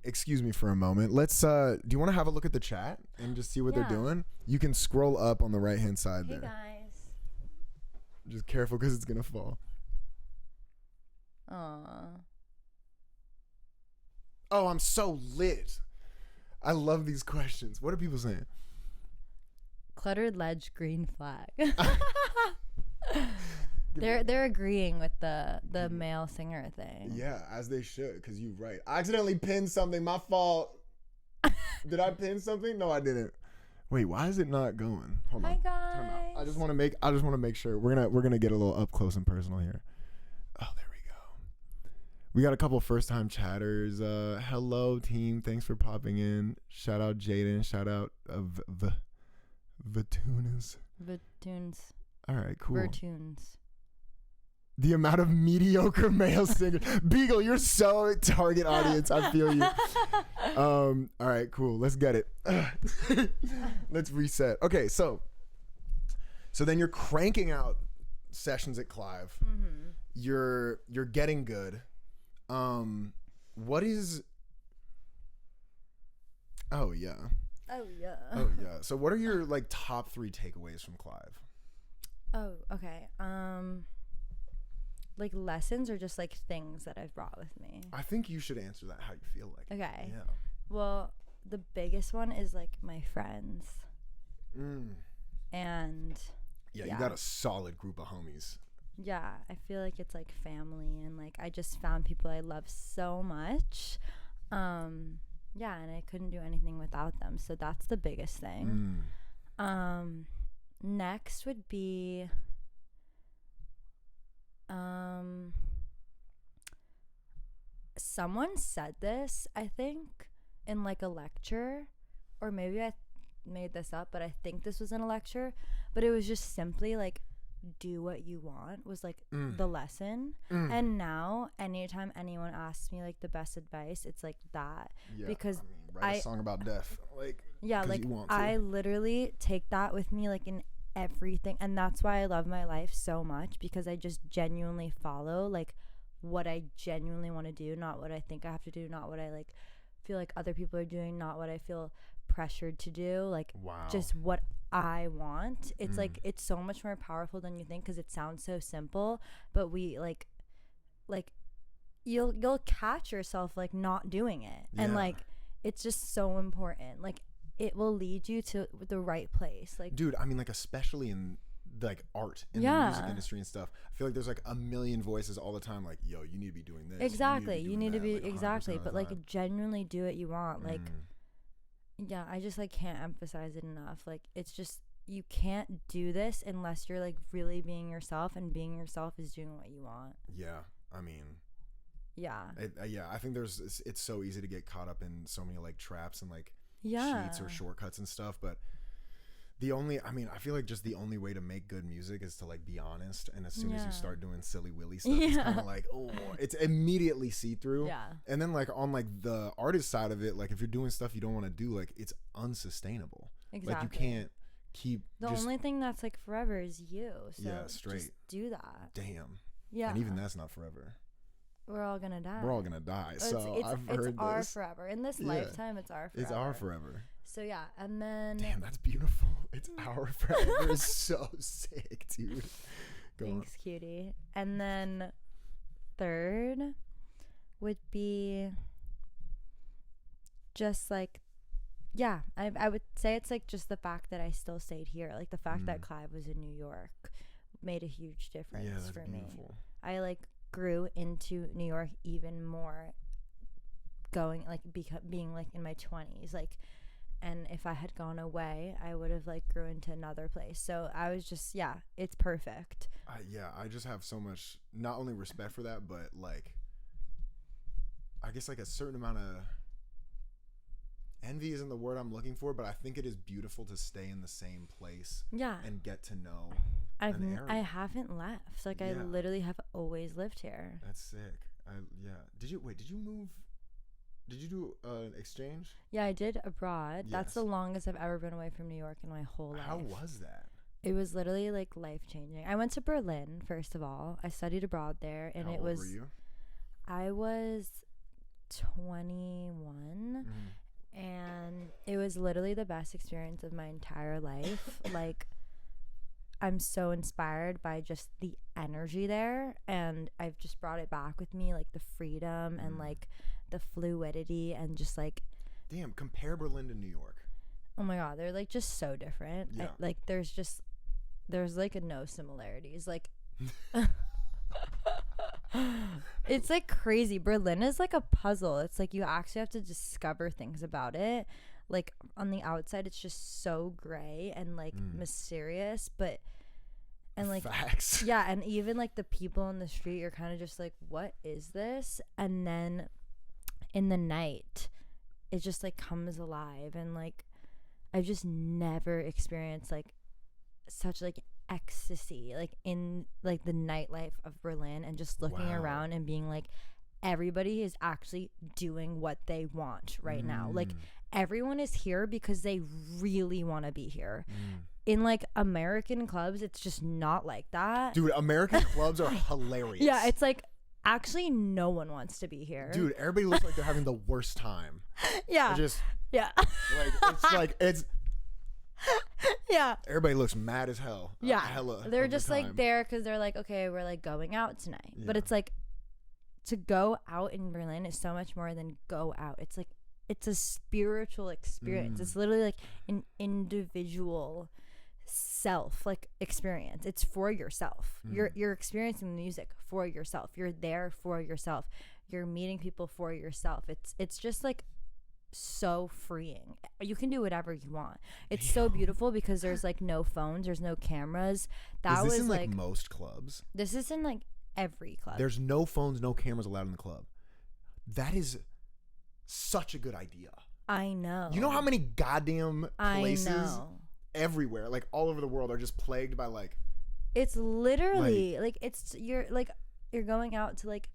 Excuse me for a moment. Let's do you want to have a look at the chat and just see what they're doing? You can scroll up on the right hand side there. Hey guys. Just careful because it's gonna fall. Aww. Oh, I'm so lit. I love these questions. What are people saying? Cluttered ledge, green flag. They're agreeing with the male singer thing. Yeah, as they should, because you're right. I accidentally pinned something. My fault. Did I pin something? No, I didn't. Wait, why is it not going? Hold on. Hi guys. Time out. I just want to make sure we're gonna get a little up close and personal here. Oh, there we go. We got a couple first time chatters. Hello team, thanks for popping in. Shout out Jaden. Shout out Vatunas. All right, cool. Vertunes. The amount of mediocre male singers. Beagle, you're so target audience. I feel you. All right, cool. Let's get it. Let's reset. Okay, so then you're cranking out sessions at Clive. Mm-hmm. You're getting good. What is? Oh yeah. Oh yeah. Oh yeah. So what are your like top 3 takeaways from Clive? Oh, okay. Like lessons or just like things that I've brought with me? I think you should answer that how you feel like. Okay. Yeah. Well, the biggest one is like my friends. And yeah, you got a solid group of homies. Yeah, I feel like it's like family, and like I just found people I love so much. Yeah, and I couldn't do anything without them. So that's the biggest thing. Next would be someone said this, I think, in like a lecture, or maybe I made this up, but I think this was in a lecture, but it was just simply like, do what you want was like the lesson. And now anytime anyone asks me like the best advice, it's like that. Yeah, because write a song about death, like, yeah, like I literally take that with me like in everything, and that's why I love my life so much, because I just genuinely follow like what I genuinely want to do, not what I think I have to do, not what I like feel like other people are doing, not what I feel pressured to do, like just what I want. It's like it's so much more powerful than you think, because it sounds so simple, but we like you'll catch yourself like not doing it, and like it's just so important. Like it will lead you to the right place. Like, dude, I mean, like especially in like art in the music industry and stuff, I feel like there's like a million voices all the time like, yo, you need to be doing this, you need to be like, exactly, but like genuinely do what you want. Like yeah, I just like can't emphasize it enough. Like it's just, you can't do this unless you're like really being yourself, and being yourself is doing what you want. Yeah, I mean, yeah, I think it's so easy to get caught up in so many like traps and like cheats or shortcuts and stuff, but I feel like just the only way to make good music is to like be honest, and as soon as you start doing silly willy stuff, it's kind of like, oh, it's immediately see-through. And then like on like the artist side of it, like if you're doing stuff you don't want to do, like it's unsustainable. Like you can't keep the only thing that's like forever is you. So just do that. Damn. Yeah. And even that's not forever. We're all gonna die. So I've heard it's our forever. In this lifetime, it's our forever. It's our forever. So yeah, and then damn, that's beautiful. It's our forever is so sick, dude. Thanks, cutie. And then third would be just like, yeah, I would say it's like just the fact that I still stayed here. Like the fact that Clive was in New York made a huge difference for me. I like grew into New York even more, going like being like in my 20s, like, and if I had gone away, I would have like grew into another place. So I was just, yeah, it's perfect. I just have so much, not only respect for that, but like, I guess like a certain amount of envy isn't the word I'm looking for, but I think it is beautiful to stay in the same place. Yeah. And get to know. I haven't left. Like, I literally have always lived here. That's sick. Did you move? Did you do an exchange? Yeah, I did abroad. Yes. That's the longest I've ever been away from New York in my whole life. How was that? It was literally like life-changing. I went to Berlin, first of all. I studied abroad there, and How it old was were you? I was 21. And it was literally the best experience of my entire life. Like, I'm so inspired by just the energy there, and I've just brought it back with me, like the freedom and like the fluidity, and just like, damn, compare Berlin to New York. Oh my god, they're like just so different. Yeah. Like there's like no similarities. Like it's like crazy. Berlin is like a puzzle. It's like you actually have to discover things about it. Like on the outside it's just so gray and like mysterious, but and like facts. Yeah, and even like the people in the street, you're kind of just like, what is this? And then in the night it just like comes alive, and like I've just never experienced like such like ecstasy like in like the nightlife of Berlin, and just looking around and being like, everybody is actually doing what they want right now. Like everyone is here because they really want to be here. In like American clubs, it's just not like that. Dude, American clubs are hilarious. Yeah, it's like actually no one wants to be here. Dude, everybody looks like they're having the worst time. Yeah. It's yeah. Everybody looks mad as hell. Yeah. They're just the like there because they're like, okay, we're like going out tonight. Yeah. But it's like, to go out in Berlin is so much more than go out. It's like, it's a spiritual experience. It's literally like an individual self like experience. It's for yourself. You're experiencing the music for yourself. You're there for yourself. You're meeting people for yourself. It's just like so freeing. You can do whatever you want. It's so beautiful because there's like no phones, there's no cameras. Is this in like most clubs? This is in like every club. There's no phones, no cameras allowed in the club. That is such a good idea. I know. You know how many goddamn places everywhere, like all over the world, are just plagued by like, it's literally like it's you're going out to like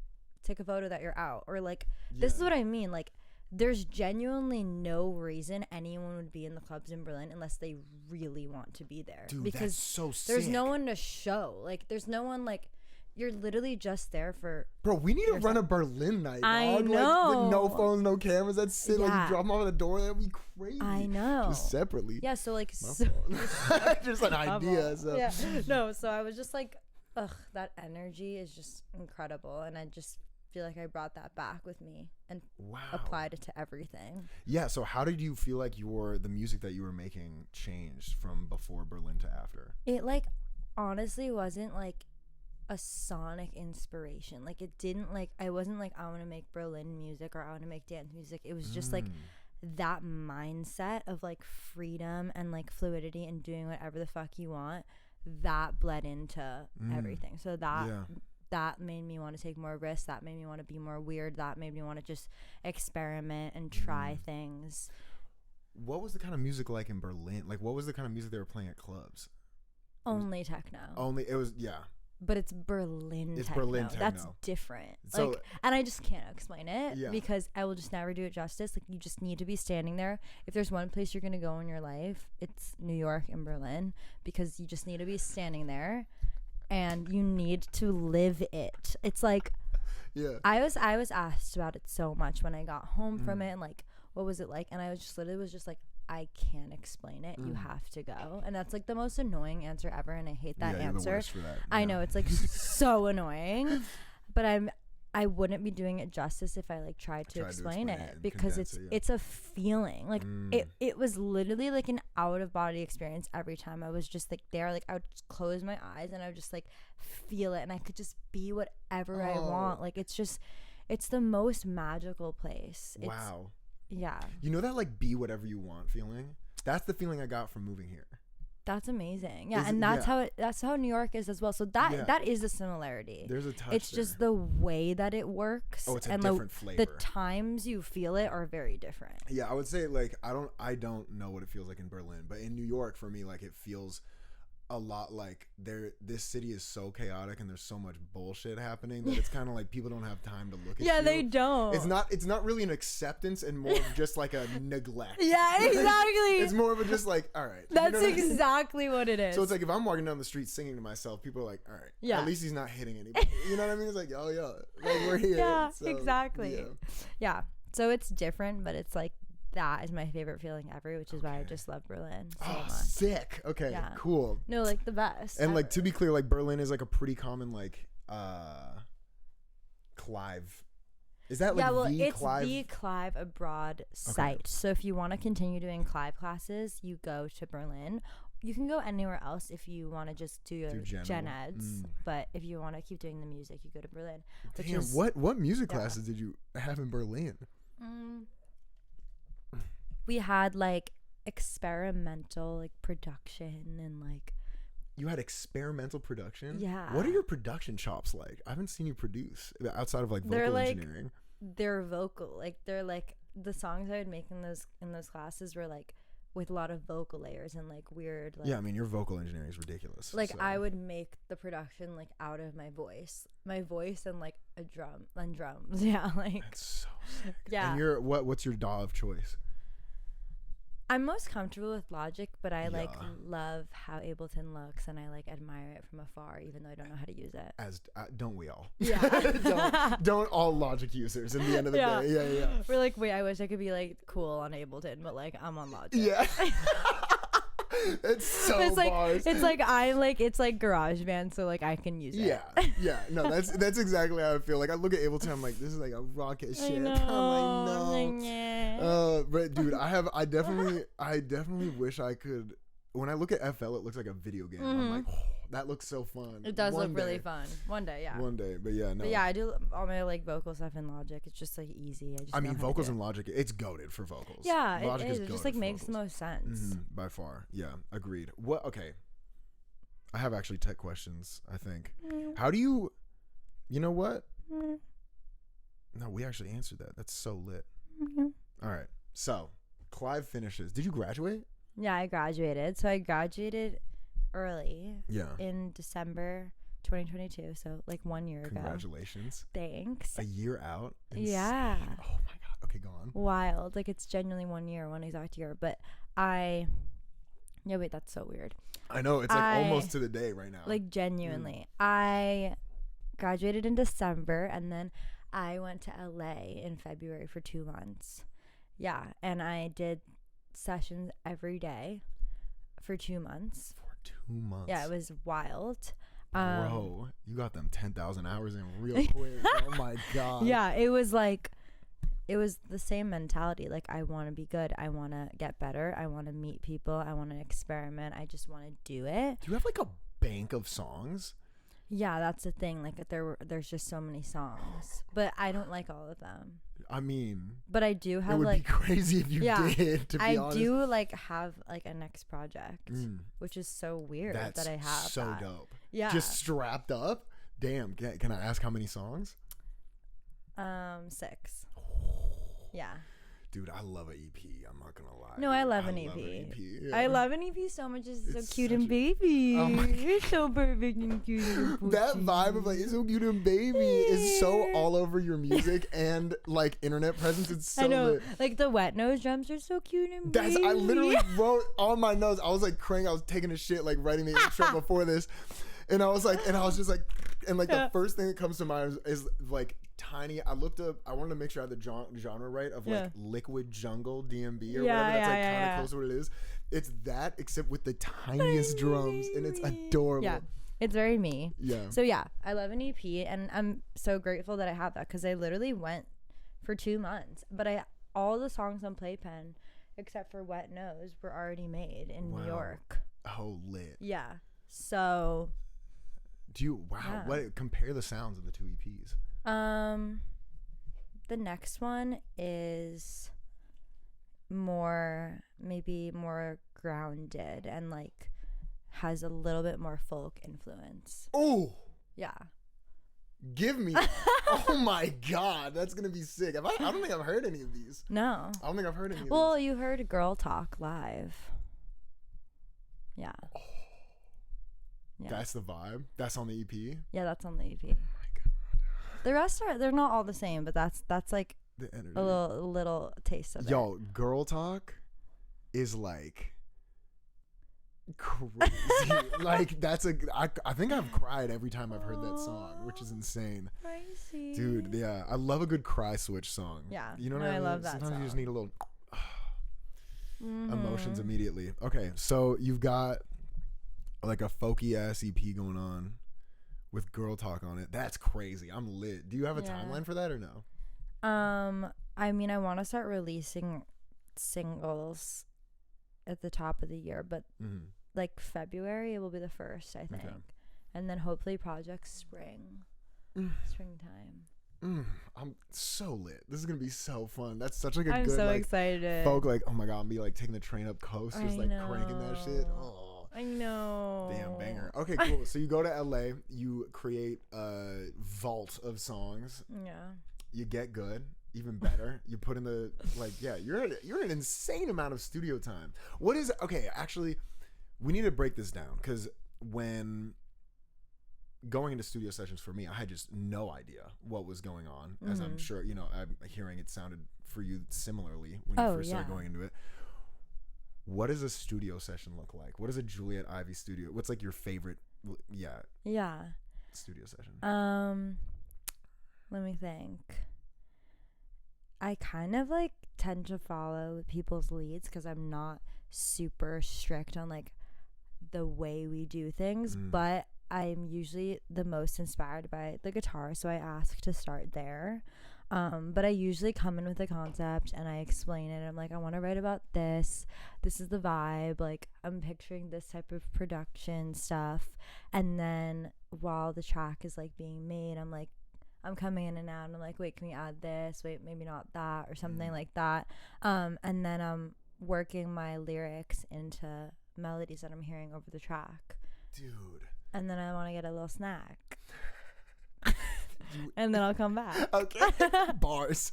take a photo that you're out, or like this is what I mean, like there's genuinely no reason anyone would be in the clubs in Berlin unless they really want to be there. Dude, because that's so sick. There's no one to show. Like there's no one, like you're literally just there for. Bro, we need to run a Berlin night. I dog. know. Like, with no phones, no cameras. That's sick. Like you drop them off at the door. That'd be crazy. I know. Just separately. Yeah. So like. Just an idea. So. Yeah. No. So I was just like, ugh, that energy is just incredible, and I just feel like I brought that back with me and applied it to everything. Yeah. So how did you feel like the music that you were making changed from before Berlin to after? It like honestly wasn't like a sonic inspiration. Like it didn't like, I wasn't like, I want to make Berlin music or I want to make dance music. It was just like that mindset of like freedom and like fluidity and doing whatever the fuck you want that bled into everything. So that made me want to take more risks. That made me want to be more weird. That made me want to just experiment and try things. What was the kind of music like in Berlin? Like what was the kind of music they were playing at clubs? Only techno. But it's Berlin techno. Berlin techno. That's different. So, like, and I just can't explain it because I will just never do it justice. Like, you just need to be standing there. If there's one place you're going to go in your life, it's New York and Berlin, because you just need to be standing there and you need to live it. It's like, I was asked about it so much when I got home from it, and like, what was it like? And I was just literally like, I can't explain it. You have to go. And that's like the most annoying answer ever, and I hate that answer. You're the worst for that. I know, it's like so annoying, but I wouldn't be doing it justice if I like tried to explain it because it's a feeling. Like it was literally like an out of body experience every time I was just like there. Like I would just close my eyes and I would just like feel it, and I could just be whatever I want. Like it's the most magical place. Wow. Yeah. You know that like be whatever you want feeling? That's the feeling I got from moving here. That's amazing. Yeah, and that's how New York is as well. So that is a similarity. There's a touch. It's just the way that it works. Oh, it's a different flavor. The times you feel it are very different. Yeah, I would say like I don't know what it feels like in Berlin, but in New York for me, like it feels a lot like this city is so chaotic and there's so much bullshit happening that it's kind of like people don't have time to look at you. Yeah, they don't. It's not really an acceptance and more of just like a neglect. Yeah, exactly. It's more of a just like, all right. That's exactly what it is. So it's like if I'm walking down the street singing to myself, people are like, all right, yeah, at least he's not hitting anybody. You know what I mean? It's like, oh yeah, like we're here. Yeah, so, exactly. Yeah. So it's different, but it's like that is my favorite feeling ever, which is why I just love Berlin so much. Sick. Okay, cool. No, like the best. And like to be clear, like Berlin is like a pretty common like Clive. Is that like it's the Clive Abroad site. Okay. So if you want to continue doing Clive classes, you go to Berlin. You can go anywhere else if you want to just do your gen eds. But if you want to keep doing the music, you go to Berlin. Damn, what music classes did you have in Berlin? We had like experimental like production and like. You had experimental production? Yeah. What are your production chops like? I haven't seen you produce outside of like vocal engineering. They're vocal. Like they're like the songs I would make in those classes were like with a lot of vocal layers and like weird like, yeah, I mean your vocal engineering is ridiculous. Like I would make the production like out of my voice and like a drum and drums. Yeah, like that's so sick. Yeah. And what's your DAW of choice? I'm most comfortable with Logic, but I like love how Ableton looks and I like admire it from afar, even though I don't know how to use it. As don't we all? Yeah. don't all Logic users in the end of the day. Yeah. We're like, wait, I wish I could be like cool on Ableton, but like I'm on Logic. Yeah. It's so it's like bars. it's like it's like GarageBand, so like I can use it. Yeah. No, that's exactly how I feel. Like I look at Ableton, I'm like, this is like a rocket shit. I know. I'm like, no. But dude, I definitely wish I could. When I look at FL, it looks like a video game. I'm like, oh, that looks so fun. It does look really fun. One day, yeah. One day, but yeah, no. But yeah, I do all my like vocal stuff in Logic. It's just like easy. I mean, vocals in Logic, it's goated for vocals. Yeah, Logic it is. It just like makes the most sense. By far, yeah, agreed. What? Okay, I have actually tech questions. I think. How do you? You know what? No, we actually answered that. That's so lit. All right, so Clive finishes. Did you graduate? Yeah, I graduated. So I graduated early. Yeah. In December 2022. So like 1 year ago. Congratulations. Thanks. A year out? Yeah. Oh my God. Okay, go on. Wild. Like it's genuinely 1 year, one exact year. But yeah, wait, that's so weird. I know. It's like almost to the day right now. Like genuinely. I graduated in December and then I went to LA in February for 2 months. Yeah. And I did sessions every day for 2 months. For 2 months. Yeah, it was wild. Bro, you got them 10,000 hours in real quick. Oh my God. Yeah, it was the same mentality. Like I want to be good. I want to get better. I want to meet people. I want to experiment. I just want to do it. Do you have like a bank of songs? Yeah, that's the thing. Like there's just so many songs, but I don't like all of them. I mean, but I do have it would like be crazy if you did. To be honest, I do like have like a next project, which is so weird that I have. So that. dope. Yeah, just strapped up. Damn. Can I ask how many songs? 6. Yeah. Dude, I love an EP. I'm not gonna lie. No, I love an EP. Yeah. I love an EP so much. It's so cute and baby. Oh my God. It's so perfect and cute. And that vibe of like it's so cute and baby is so all over your music and like internet presence. It's so I know. lit. Like the wet nose drums are so cute and baby. I literally wrote on my notes. I was like crying. I was taking a shit like writing the intro before this, and I was just like, the first thing that comes to mind is like tiny. I looked up. I wanted to make sure I had the genre right of like liquid jungle DMB or whatever. That's like kind of close to what it is. It's that except with the tiniest drums, and it's adorable. Yeah, it's very me. Yeah. So yeah, I love an EP, and I'm so grateful that I have that because I literally went for 2 months. But all the songs on Playpen, except for Wet Nose, were already made in New York. Oh, lit. Yeah. So. What compare the sounds of the 2 EPs? The next one is maybe more grounded and like has a little bit more folk influence. Oh, yeah. Give me. Oh my God, that's gonna be sick. I don't think I've heard any of these. No, I don't think I've heard any of these. Well, you heard Girl Talk live. Yeah. Oh, yeah. That's the vibe. That's on the EP. Yeah, that's on the EP. Oh my God. The rest they're not all the same, but that's like the energy. a little taste of it. Yo, Girl Talk is like crazy. Like that's I think I've cried every time I've heard that song, which is insane. Crazy. Dude, yeah, I love a good cry switch song. Yeah, you know what I mean? I love that. Sometimes song. you just need a little emotions immediately. Okay, so you've got like a folky ass EP going on with Girl Talk on it. That's crazy. I'm lit. Do you have a timeline for that or no? I mean, I want to start releasing singles at the top of the year, but like February it will be the first, I think. Okay. And then hopefully projects springtime. I'm so lit. This is gonna be so fun. That's such like a I'm good so like excited. Folk like, oh my God, I'm be like taking the train up coast, just like cranking that shit. Oh, I know. Damn banger. Okay, cool. So you go to LA, you create a vault of songs. Yeah. You get good. Even better, you put in the you're an insane amount of studio time. What is okay? Actually, we need to break this down because when going into studio sessions for me, I had just no idea what was going on. As I'm sure I'm hearing it sounded for you similarly when you first started going into it. What does a studio session look like? What is a Juliet Ivy studio? What's like your favorite? Studio session. Let me think. I kind of like tend to follow people's leads because I'm not super strict on like the way we do things, but I'm usually the most inspired by the guitar, so I ask to start there. But I usually come in with a concept and I explain it. I'm like, I want to write about this. This is the vibe. Like, I'm picturing this type of production stuff. And then while the track is like being made, I'm coming in and out and I'm like, wait, can we add this? Wait, maybe not that or something like that. And then I'm working my lyrics into melodies that I'm hearing over the track. Dude. And then I want to get a little snack. And then I'll come back. Okay. Bars.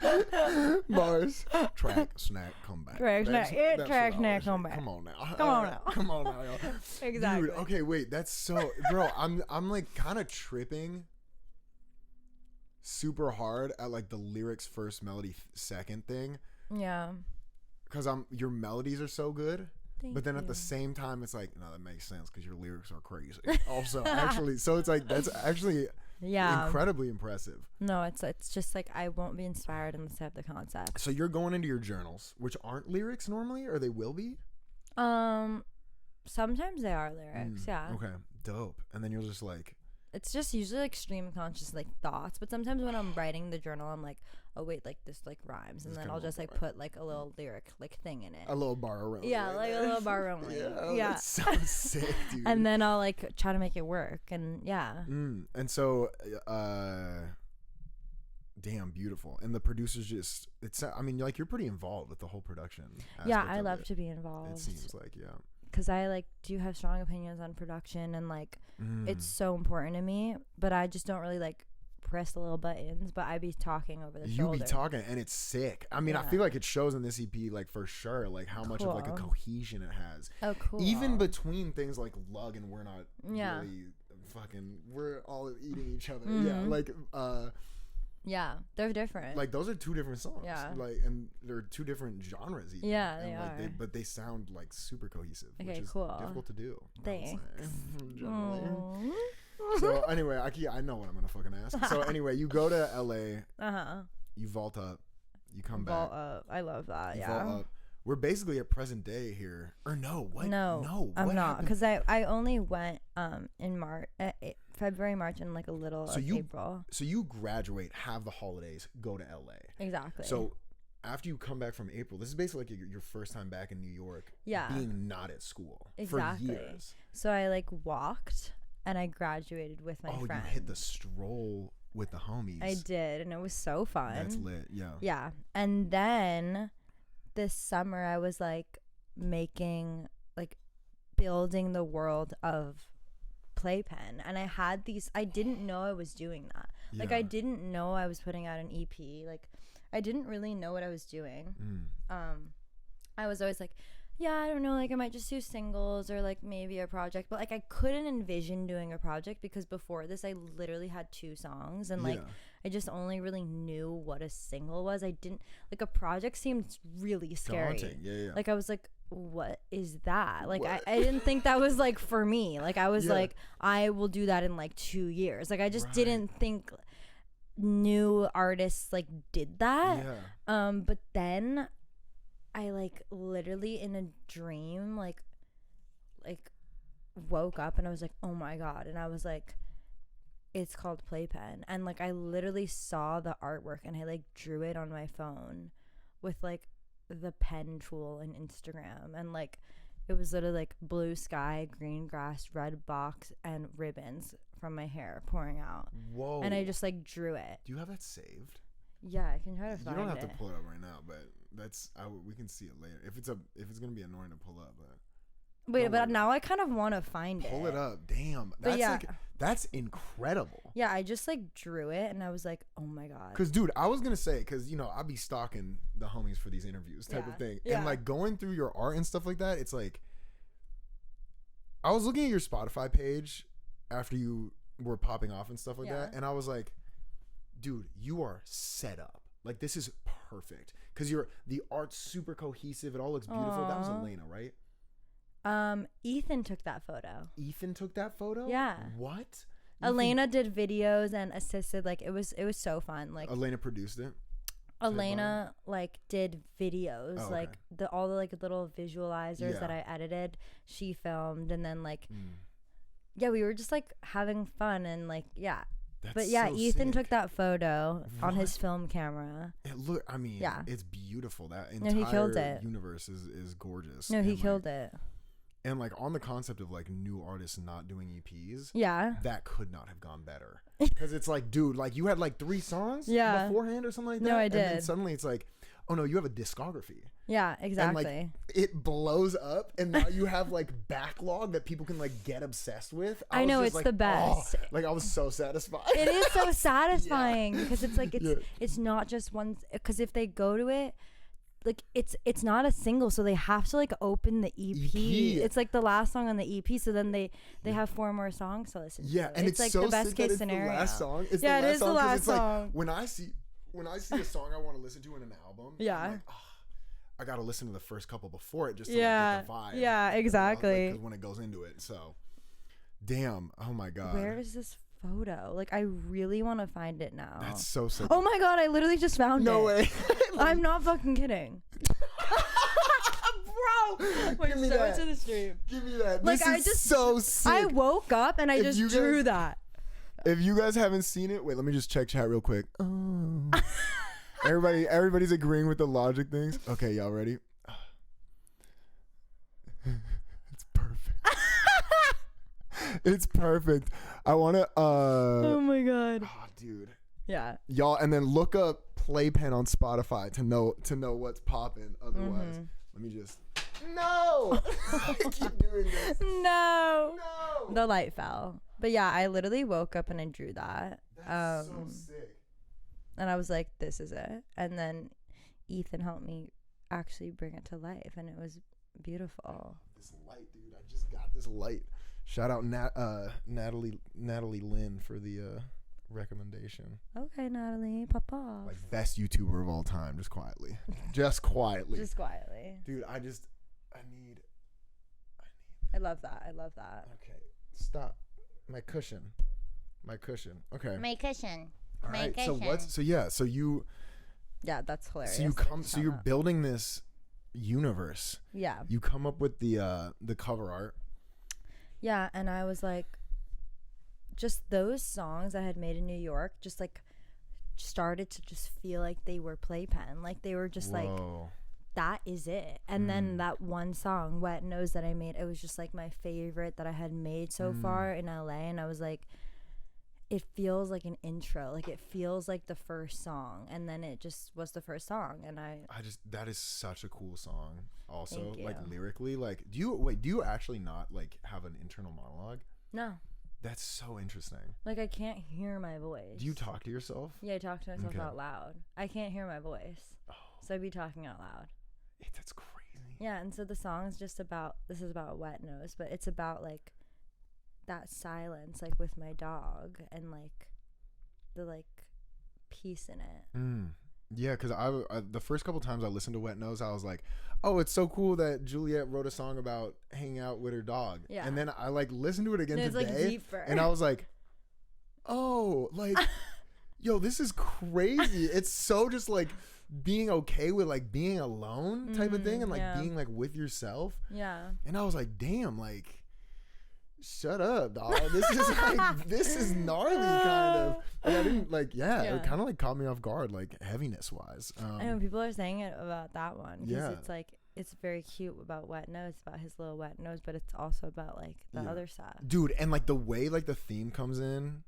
Track, snack, come back. Track, snack, come back. Come on now. Come on now. Come on now, y'all. Exactly. Dude, okay, wait. That's so... Bro, I'm like kind of tripping super hard at like the lyrics first, melody second thing. Yeah. Because your melodies are so good. But then at the Thank you. same time, it's like, no, that makes sense because your lyrics are crazy. Also, actually, so it's like, that's actually... Yeah, incredibly impressive. No, it's just like I won't be inspired unless I have the concept. So you're going into your journals, which aren't lyrics normally, or they will be. Sometimes they are lyrics. Yeah. Okay. Dope. And then you're just like. It's just usually like stream of conscious like thoughts, but sometimes when I'm writing the journal, I'm like, oh wait, like this like rhymes, and then I'll just like put like a little lyric like thing in it. A little bar around. Yeah, like a little bar around. Yeah. That's so sick, dude. And then I'll like try to make it work, and yeah. And so, damn beautiful. And the producers just, I mean, like you're pretty involved with the whole production. Yeah, I love to be involved. It seems like, yeah. Because I like do have strong opinions on production, and like it's so important to me, but I just don't really like press the little buttons, but I be talking over the shoulder. You be talking and it's sick. I mean, I feel like it shows in this EP, like for sure, like how much of like a cohesion it has. Oh, cool. Even between things like Lug and We're Not really fucking, we're all eating each other. Yeah, like yeah, they're different. Like those are two different songs. Yeah. Like, and they're two different genres even. Yeah, they are. But they sound like super cohesive, which is cool. difficult to do. Thanks. So anyway, I know what I'm gonna fucking ask. So anyway, you go to LA. You vault up. You come back. Vault up. I love that. You vault up. We're basically at present day here. Or no? What? No, I'm not, because I only went in March, February, March, and like a little April. So you graduate, have the holidays, go to LA. Exactly. So after you come back from April, this is basically like your first time back in New York. Yeah. Being not at school for years. So I like walked and I graduated with my friend. Oh, you hit the stroll with the homies. I did, and it was so fun. That's lit. Yeah. Yeah, and then this summer I was like making, like building the world of Playpen, and I didn't know I was doing that. Like I didn't know I was putting out an EP. Like I didn't really know what I was doing. I was always like, yeah, I don't know, like I might just do singles or like maybe a project, but like I couldn't envision doing a project because before this I literally had 2 songs, and like I just only really knew what a single was. I didn't like, a project seemed really scary. Daunting. Like I was like, what is that? Like I didn't think that was like for me. Like I was like, I will do that in like 2 years. Like I just didn't think new artists like did that. But then I like literally in a dream like woke up and I was like, oh my god, and I was like, it's called Playpen, and like I literally saw the artwork and I like drew it on my phone with like the pen tool in Instagram, and like it was literally like blue sky, green grass, red box, and ribbons from my hair pouring out. Whoa. And I just like drew it. Do you have that saved? Yeah, I can try to find it. You don't have to pull it up right now, but we can see it later. If it's gonna be annoying to pull up, but wait, but now I kind of want to find it. Pull it up. Damn. That's like, that's incredible. Yeah, I just like drew it and I was like, oh my god. Cause dude, I was gonna say, cause you know I'd be stalking the homies for these interviews type of thing, and like going through your art and stuff like that. It's like I was looking at your Spotify page after you were popping off and stuff like that, and I was like, dude, you are set up. Like this is perfect because the art's super cohesive. It all looks beautiful. Aww. That was Elena, right? Ethan took that photo. Ethan took that photo? Yeah. What? Elena did videos and assisted. Like it was so fun. Like Elena produced it. Elena like did videos, like all the like little visualizers that I edited. She filmed, and then like we were just like having fun and like But yeah, so Ethan took that photo on his film camera. I mean, it's beautiful. That he killed it. Universe is gorgeous. No, he killed it. And like on the concept of like new artists not doing EPs, that could not have gone better. Because it's like, dude, like you had like 3 songs beforehand or something like that. No, I did. And then suddenly it's like, oh no, you have a discography. Yeah, exactly. And like it blows up, and now you have like backlog that people can like get obsessed with. I know, it's like, the best. Like I was so satisfied. It is so satisfying because it's like it's not just one. Because if they go to it, like it's not a single, so they have to like open the EP. It's like the last song on the EP, so then they have 4 more songs to listen to. Yeah, and it's like so the best case scenario. The last song. It's it is the last it's song. Like, when I see a song I want to listen to in an album, I'm like, I gotta listen to the first couple before it just to like, get the vibe. Yeah, exactly. Because when it goes into it, so damn. Oh my god. Where is this photo? Like I really want to find it now. That's so sick. Oh my god, I literally just found it. No way. I'm not fucking kidding. Bro, give me that. Into the stream. Give me that. Like this is so sick. I woke up and I just drew that. If you guys haven't seen it, wait, let me just check chat real quick. Oh. Everybody's agreeing with the logic things. Okay, y'all ready? It's perfect. It's perfect. I want to oh my god. Oh, dude. Yeah. Y'all, and then look up Playpen on Spotify to know what's popping. Otherwise, let me just No. I keep doing this. No. The light fell. But yeah, I literally woke up and I drew that. That's so sick. And I was like, this is it. And then Ethan helped me actually bring it to life, and it was beautiful. This light, dude. I just got this light. Shout out Natalie Lynn for the recommendation. Okay, Natalie, pop off. Like best YouTuber of all time, just quietly. Just quietly. Just quietly. Dude, I need I love that. Okay. Stop. My cushion. Okay. My cushion. All right. Yeah, that's hilarious. So you're building this universe. Yeah. You come up with the cover art. Yeah, and I was like, just those songs I had made in New York just like started to just feel like they were Playpen. Like they were just like, that is it. And then that one song, Wet Nose, that I made, it was just like my favorite that I had made so far in LA. And I was like, it feels like an intro. Like it feels like the first song, and then it just was the first song. And that is such a cool song. Also, Thank you. like lyrically, like do you actually not like have an internal monologue? No. That's so interesting. Like I can't hear my voice. Do you talk to yourself? Yeah, I talk to myself out loud. I can't hear my voice. Oh. So I'd be talking out loud. That's crazy. Yeah, and so the song's just about, this is about Wet Nose, but it's about like that silence, like with my dog, and like the like peace in it. Yeah, because I the first couple times I listened to Wet Nose, I was like, oh, it's so cool that Juliet wrote a song about hanging out with her dog. Yeah. And then I like listened to it again today, like deeper. And I was like, oh, like, yo, this is crazy. It's so just like being okay with like being alone type of thing, and like being like with yourself. Yeah. And I was like, damn, like, shut up, dog. This is like, this is gnarly kind of. Like, I didn't like, it kind of like caught me off guard, like heaviness wise. I know people are saying it about that one because it's like, it's very cute about Wet Nose, about his little wet nose, but it's also about like the other side. Dude, and like the way like the theme comes in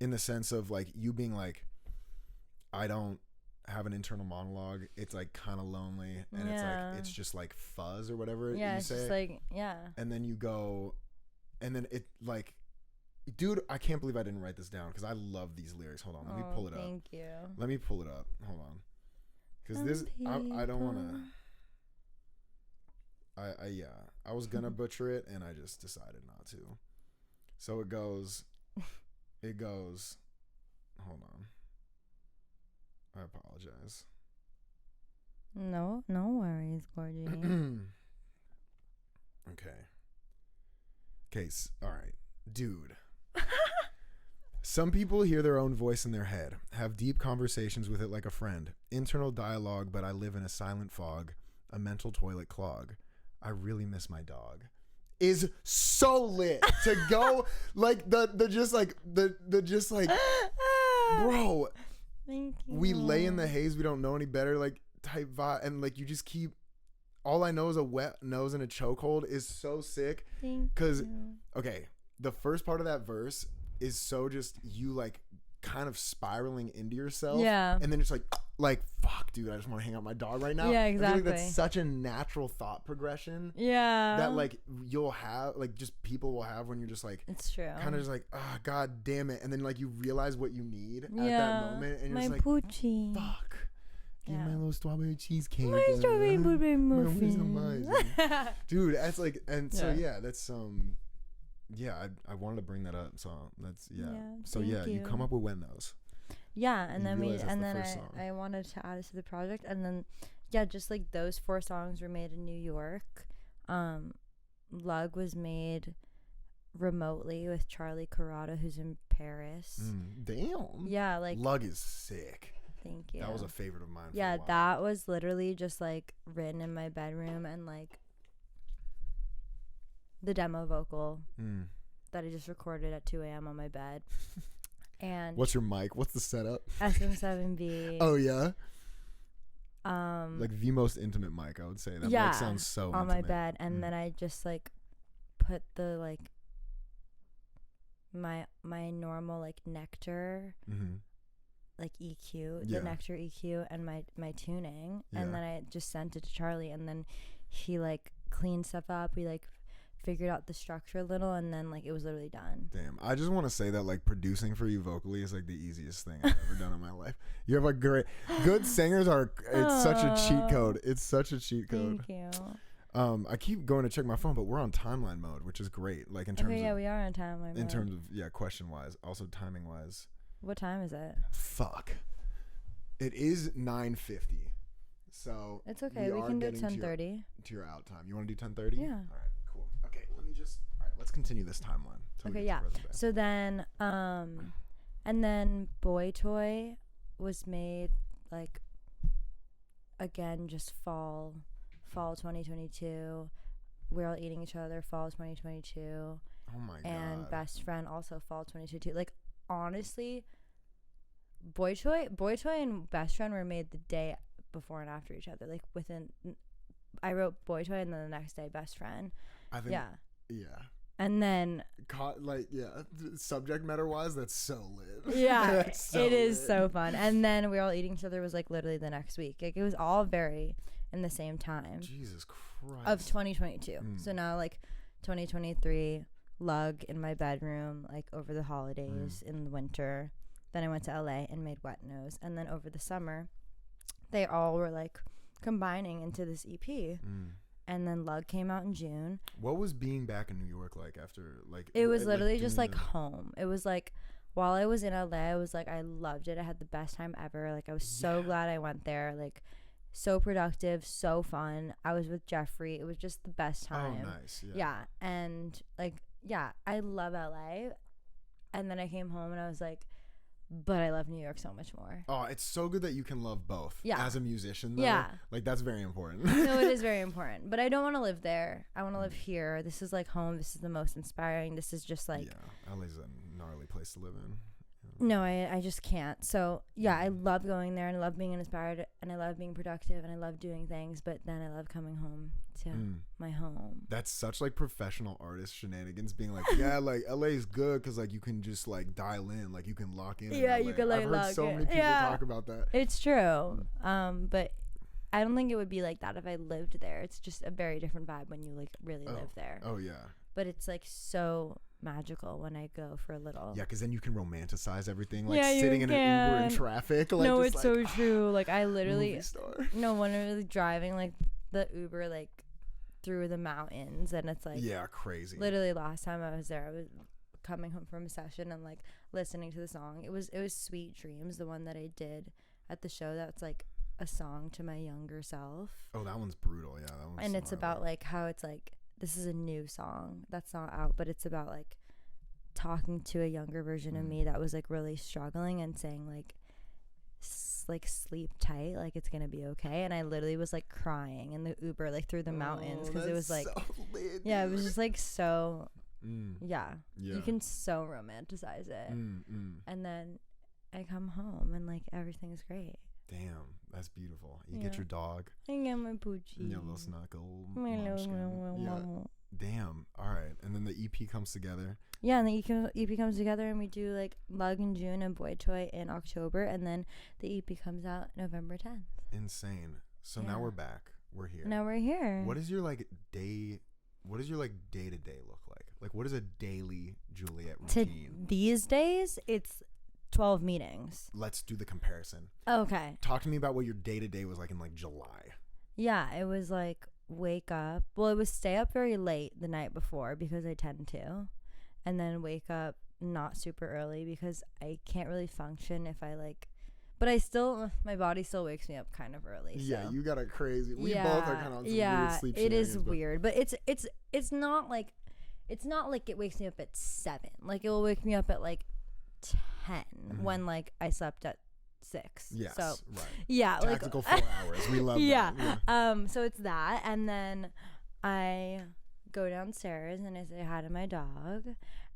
the sense of like you being like, I don't have an internal monologue. It's like kind of lonely, and it's like, it's just like fuzz or whatever you it's say. Just like, and then you go, and then it like, dude, I can't believe I didn't write this down because I love these lyrics. Hold on, let me pull it up. Thank you. Let me pull it up. Hold on, because this I don't want to. I was gonna butcher it, and I just decided not to. So it goes. Hold on. I apologize. No worries, Gorgie. Okay. All right, dude. Some people hear their own voice in their head, have deep conversations with it like a friend, internal dialogue, but I live in a silent fog, a mental toilet clog. I really miss my dog. Is so lit to go like the just like bro. Thank you. We lay in the haze, we don't know any better, like type vibe, and like you just keep. All I know is a wet nose and a chokehold is so sick. Because okay, the first part of that verse is so just you like kind of spiraling into yourself. Yeah. And then it's like fuck, dude, I just want to hang out with my dog right now. Yeah, exactly. I feel like that's such a natural thought progression. Yeah. That like you'll have, like just people will have when you're just like, it's true. Kind of just like, oh god damn it, and then like you realize what you need at that moment, and you're just like, poochie. Fuck. Give my little strawberry cheesecake. My strawberry blueberry muffin. Dude, that's like, and so that's I wanted to bring that up, so that's so you come up with Wet Nose. Yeah, and then I wanted to add it to the project, and then just like those 4 songs were made in New York. Lug was made remotely with Charlie Carrata, who's in Paris. Damn. Yeah, like Lug is sick. Thank you. That was a favorite of mine. Yeah, that was literally just like written in my bedroom, and like the demo vocal that I just recorded at 2 a.m. on my bed. And what's your mic? What's the setup? SM7B. Oh yeah. Like the most intimate mic, I would say. That mic sounds so on intimate. My bed, and then I just like put the like my normal like Nectar. Like EQ, the Nectar EQ, and my tuning, and then I just sent it to Charlie, and then he like cleaned stuff up. We like figured out the structure a little, and then like it was literally done. Damn, I just want to say that like producing for you vocally is like the easiest thing I've ever done in my life. You have a good singers are. It's such a cheat code. It's such a cheat code. Thank you. I keep going to check my phone, but we're on timeline mode, which is great. Like in terms of, we are on timeline mode. In terms of question wise, also timing wise. What time is it? Fuck. It is 9:50. So it's okay. We can do 10:30. To your out time. You want to do 10:30? Yeah. All right. Cool. Okay. Let's continue this timeline. Okay. Yeah. So then, and then Boy Toy was made like again just fall 2022. We're all eating each other. Fall 2022. Oh my god. And Best Friend also fall 2022. Like. Honestly, Boy Toy and Best Friend were made the day before and after each other. Like I wrote Boy Toy, and then the next day Best Friend. I think. Yeah. And then subject matter wise, that's so lit. Yeah, it is so fun. And then we were all eating each other was like literally the next week. Like it was all very in the same time. Jesus Christ. Of 2022. So now like 2023, lug in my bedroom like over the holidays in the winter. Then I went to LA and made Wet Nose. And then over the summer, they all were like combining into this EP. And then Lug came out in June. What was being back in New York like after like? It was literally just like home. It was like while I was in LA, I was like I loved it. I had the best time ever. Like I was so glad I went there. Like so productive, so fun. I was with Jeffrey. It was just the best time. Oh, nice. Yeah. And like I love LA. And then I came home and I was like, but I love New York so much more. Oh, it's so good that you can love both. Yeah. As a musician, though. Yeah. Like, that's very important. No, it is very important. But I don't want to live there. I want to live here. This is like home. This is the most inspiring. This is just like... Yeah, LA's a gnarly place to live in. No, I just can't. So, yeah, I love going there and I love being inspired and I love being productive and I love doing things. But then I love coming home to my home. That's such like professional artist shenanigans being like, yeah, like LA is good because like you can just like dial in, like you can lock in. Yeah, you can like I've heard so many people talk about that. It's true. But I don't think it would be like that if I lived there. It's just a very different vibe when you like really live there. Oh, yeah. But it's like so magical when I go for a little. Yeah, because then you can romanticize everything, like sitting in an Uber in traffic. Like, no, it's so true. Like I literally, no one really driving like the Uber like through the mountains, and it's like crazy. Literally, last time I was there, I was coming home from a session and like listening to the song. It was Sweet Dreams, the one that I did at the show. That's like a song to my younger self. Oh, that one's brutal. Yeah, that one's. And it's about like how it's like. This is a new song that's not out, but it's about like talking to a younger version of me that was like really struggling and saying like sleep tight, like it's gonna be okay. And I literally was like crying in the Uber like through the mountains because it was like so lit, it was just like so you can so romanticize it. And then I come home and like everything's great. Damn, that's beautiful. You get your dog. I get my poochie. Your little snuggle. Damn. All right. And then the EP comes together. Yeah, and the EP comes together and we do like Lug in June and Boy Toy in October. And then the EP comes out November 10th. Insane. So now we're back. We're here. Now we're here. What is your like day to day look like? Like what is a daily Juliet routine? These days, it's 12 meetings. Let's do the comparison. Okay. Talk to me about what your day-to-day was like in like July. Yeah, it was like wake up. Well, it was stay up very late the night before because I tend to. And then wake up not super early because I can't really function if I like... But my body still wakes me up kind of early. Yeah, so. You got a crazy... We both are kind of on some weird sleep it is weird. But it's not like... It's not like it wakes me up at 7. Like it will wake me up at like 10 when like I slept at 6. Yes, so, right. Yeah, tactical like 4 hours. We love that. Yeah. So it's that, and then I go downstairs and I say hi to my dog,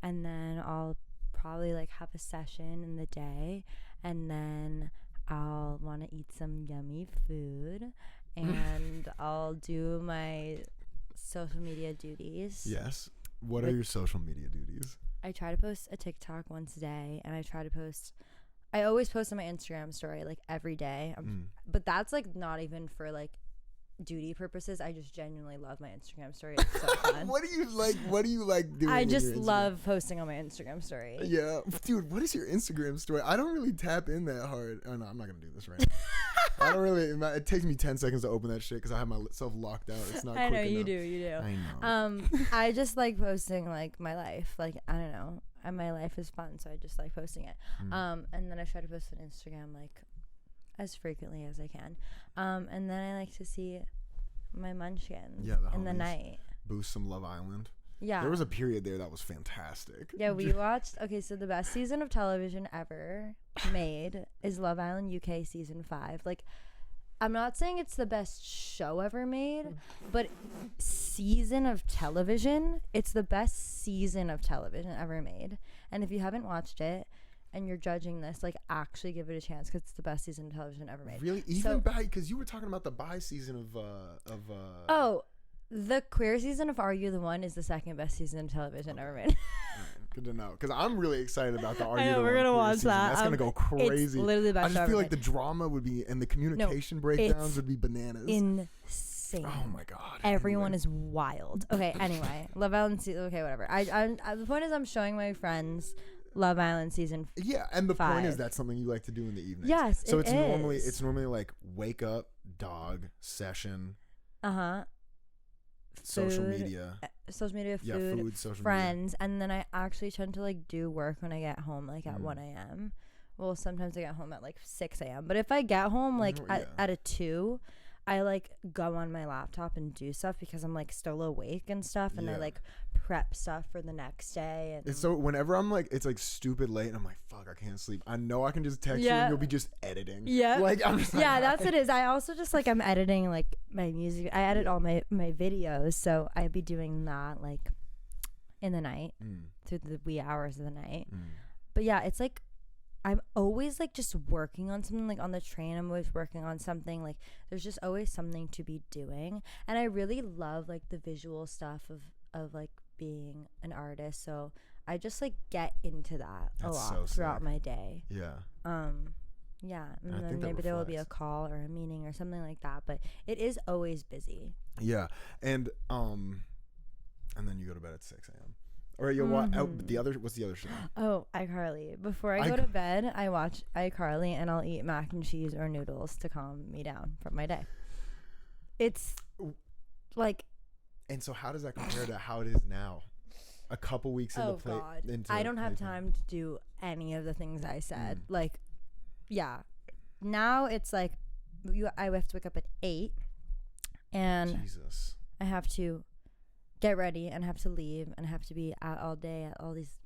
and then I'll probably like have a session in the day, and then I'll want to eat some yummy food, and I'll do my social media duties. Yes. What are your social media duties? I try to post a TikTok once a day, and I always post on my Instagram story like every day. But that's like not even for like duty purposes. I just genuinely love my Instagram story. It's so fun. What do you like doing? I just love posting on my Instagram story. Yeah. Dude, what is your Instagram story? I don't really tap in that hard. Oh no, I'm not gonna do this right now. I don't really. It takes me 10 seconds to open that shit because I have myself locked out. It's not. I know quick you enough. do. You do. I know. I just like posting like my life. Like I don't know. And my life is fun, so I just like posting it. And then I try to post on Instagram like as frequently as I can. And then I like to see my munchkins in the night. Boost some Love Island. Yeah. There was a period there that was fantastic. Yeah, we watched. Okay, so the best season of television ever made is Love Island UK season 5. Like, I'm not saying it's the best show ever made, but season of television, it's the best season of television ever made. And if you haven't watched it and you're judging this, like actually give it a chance because it's the best season of television ever made. Really? Even because you were talking about the bi season of The queer season of Are You the One is the second best season of television ever made. Good to know, because I'm really excited about the Are I You know, the we're One gonna queer watch season. that. That's gonna go crazy. It's literally the best I just show feel ever like the drama would be, and the communication breakdowns would be bananas. Insane. Oh my god. Everyone is wild. Okay, anyway, Love Island season. Okay, whatever. I the point is, I'm showing my friends Love Island season. Yeah, and the 5. point is that's something you like to do in the evening. Yes, so it it's normally like wake up, dog, session. Social media, food, social friends, and then I actually tend to like do work when I get home, like at 1 a.m. Well, sometimes I get home at like 6 a.m. But if I get home like at a 2, I like go on my laptop and do stuff because I'm like still awake and stuff, and I like prep stuff for the next day. And it's so whenever I'm like, it's like stupid late, and I'm like, fuck, I can't sleep. I know I can just text you, and you'll be just editing. Yeah, like I'm just like, that's it is. I also just like I'm editing like my music. I edit all my videos, so I'd be doing that like in the night through the wee hours of the night. But yeah, it's like I'm always like just working on something. Like on the train, I'm always working on something. Like there's just always something to be doing, and I really love like the visual stuff of like being an artist. So I just like get into that a lot throughout my day. Yeah. Yeah, and then maybe there will be a call or a meeting or something like that. But it is always busy. Yeah, and then you go to bed at 6 a.m. Or you watch what's the other show? Oh, iCarly. Before I go to bed, I watch iCarly, and I'll eat mac and cheese or noodles to calm me down from my day. It's like. And so, how does that compare to how it is now? A couple weeks into play. I don't have time to do any of the things I said. Like, yeah. Now it's like I have to wake up at 8, and Jesus. I have to get ready and have to leave and have to be out all day at all these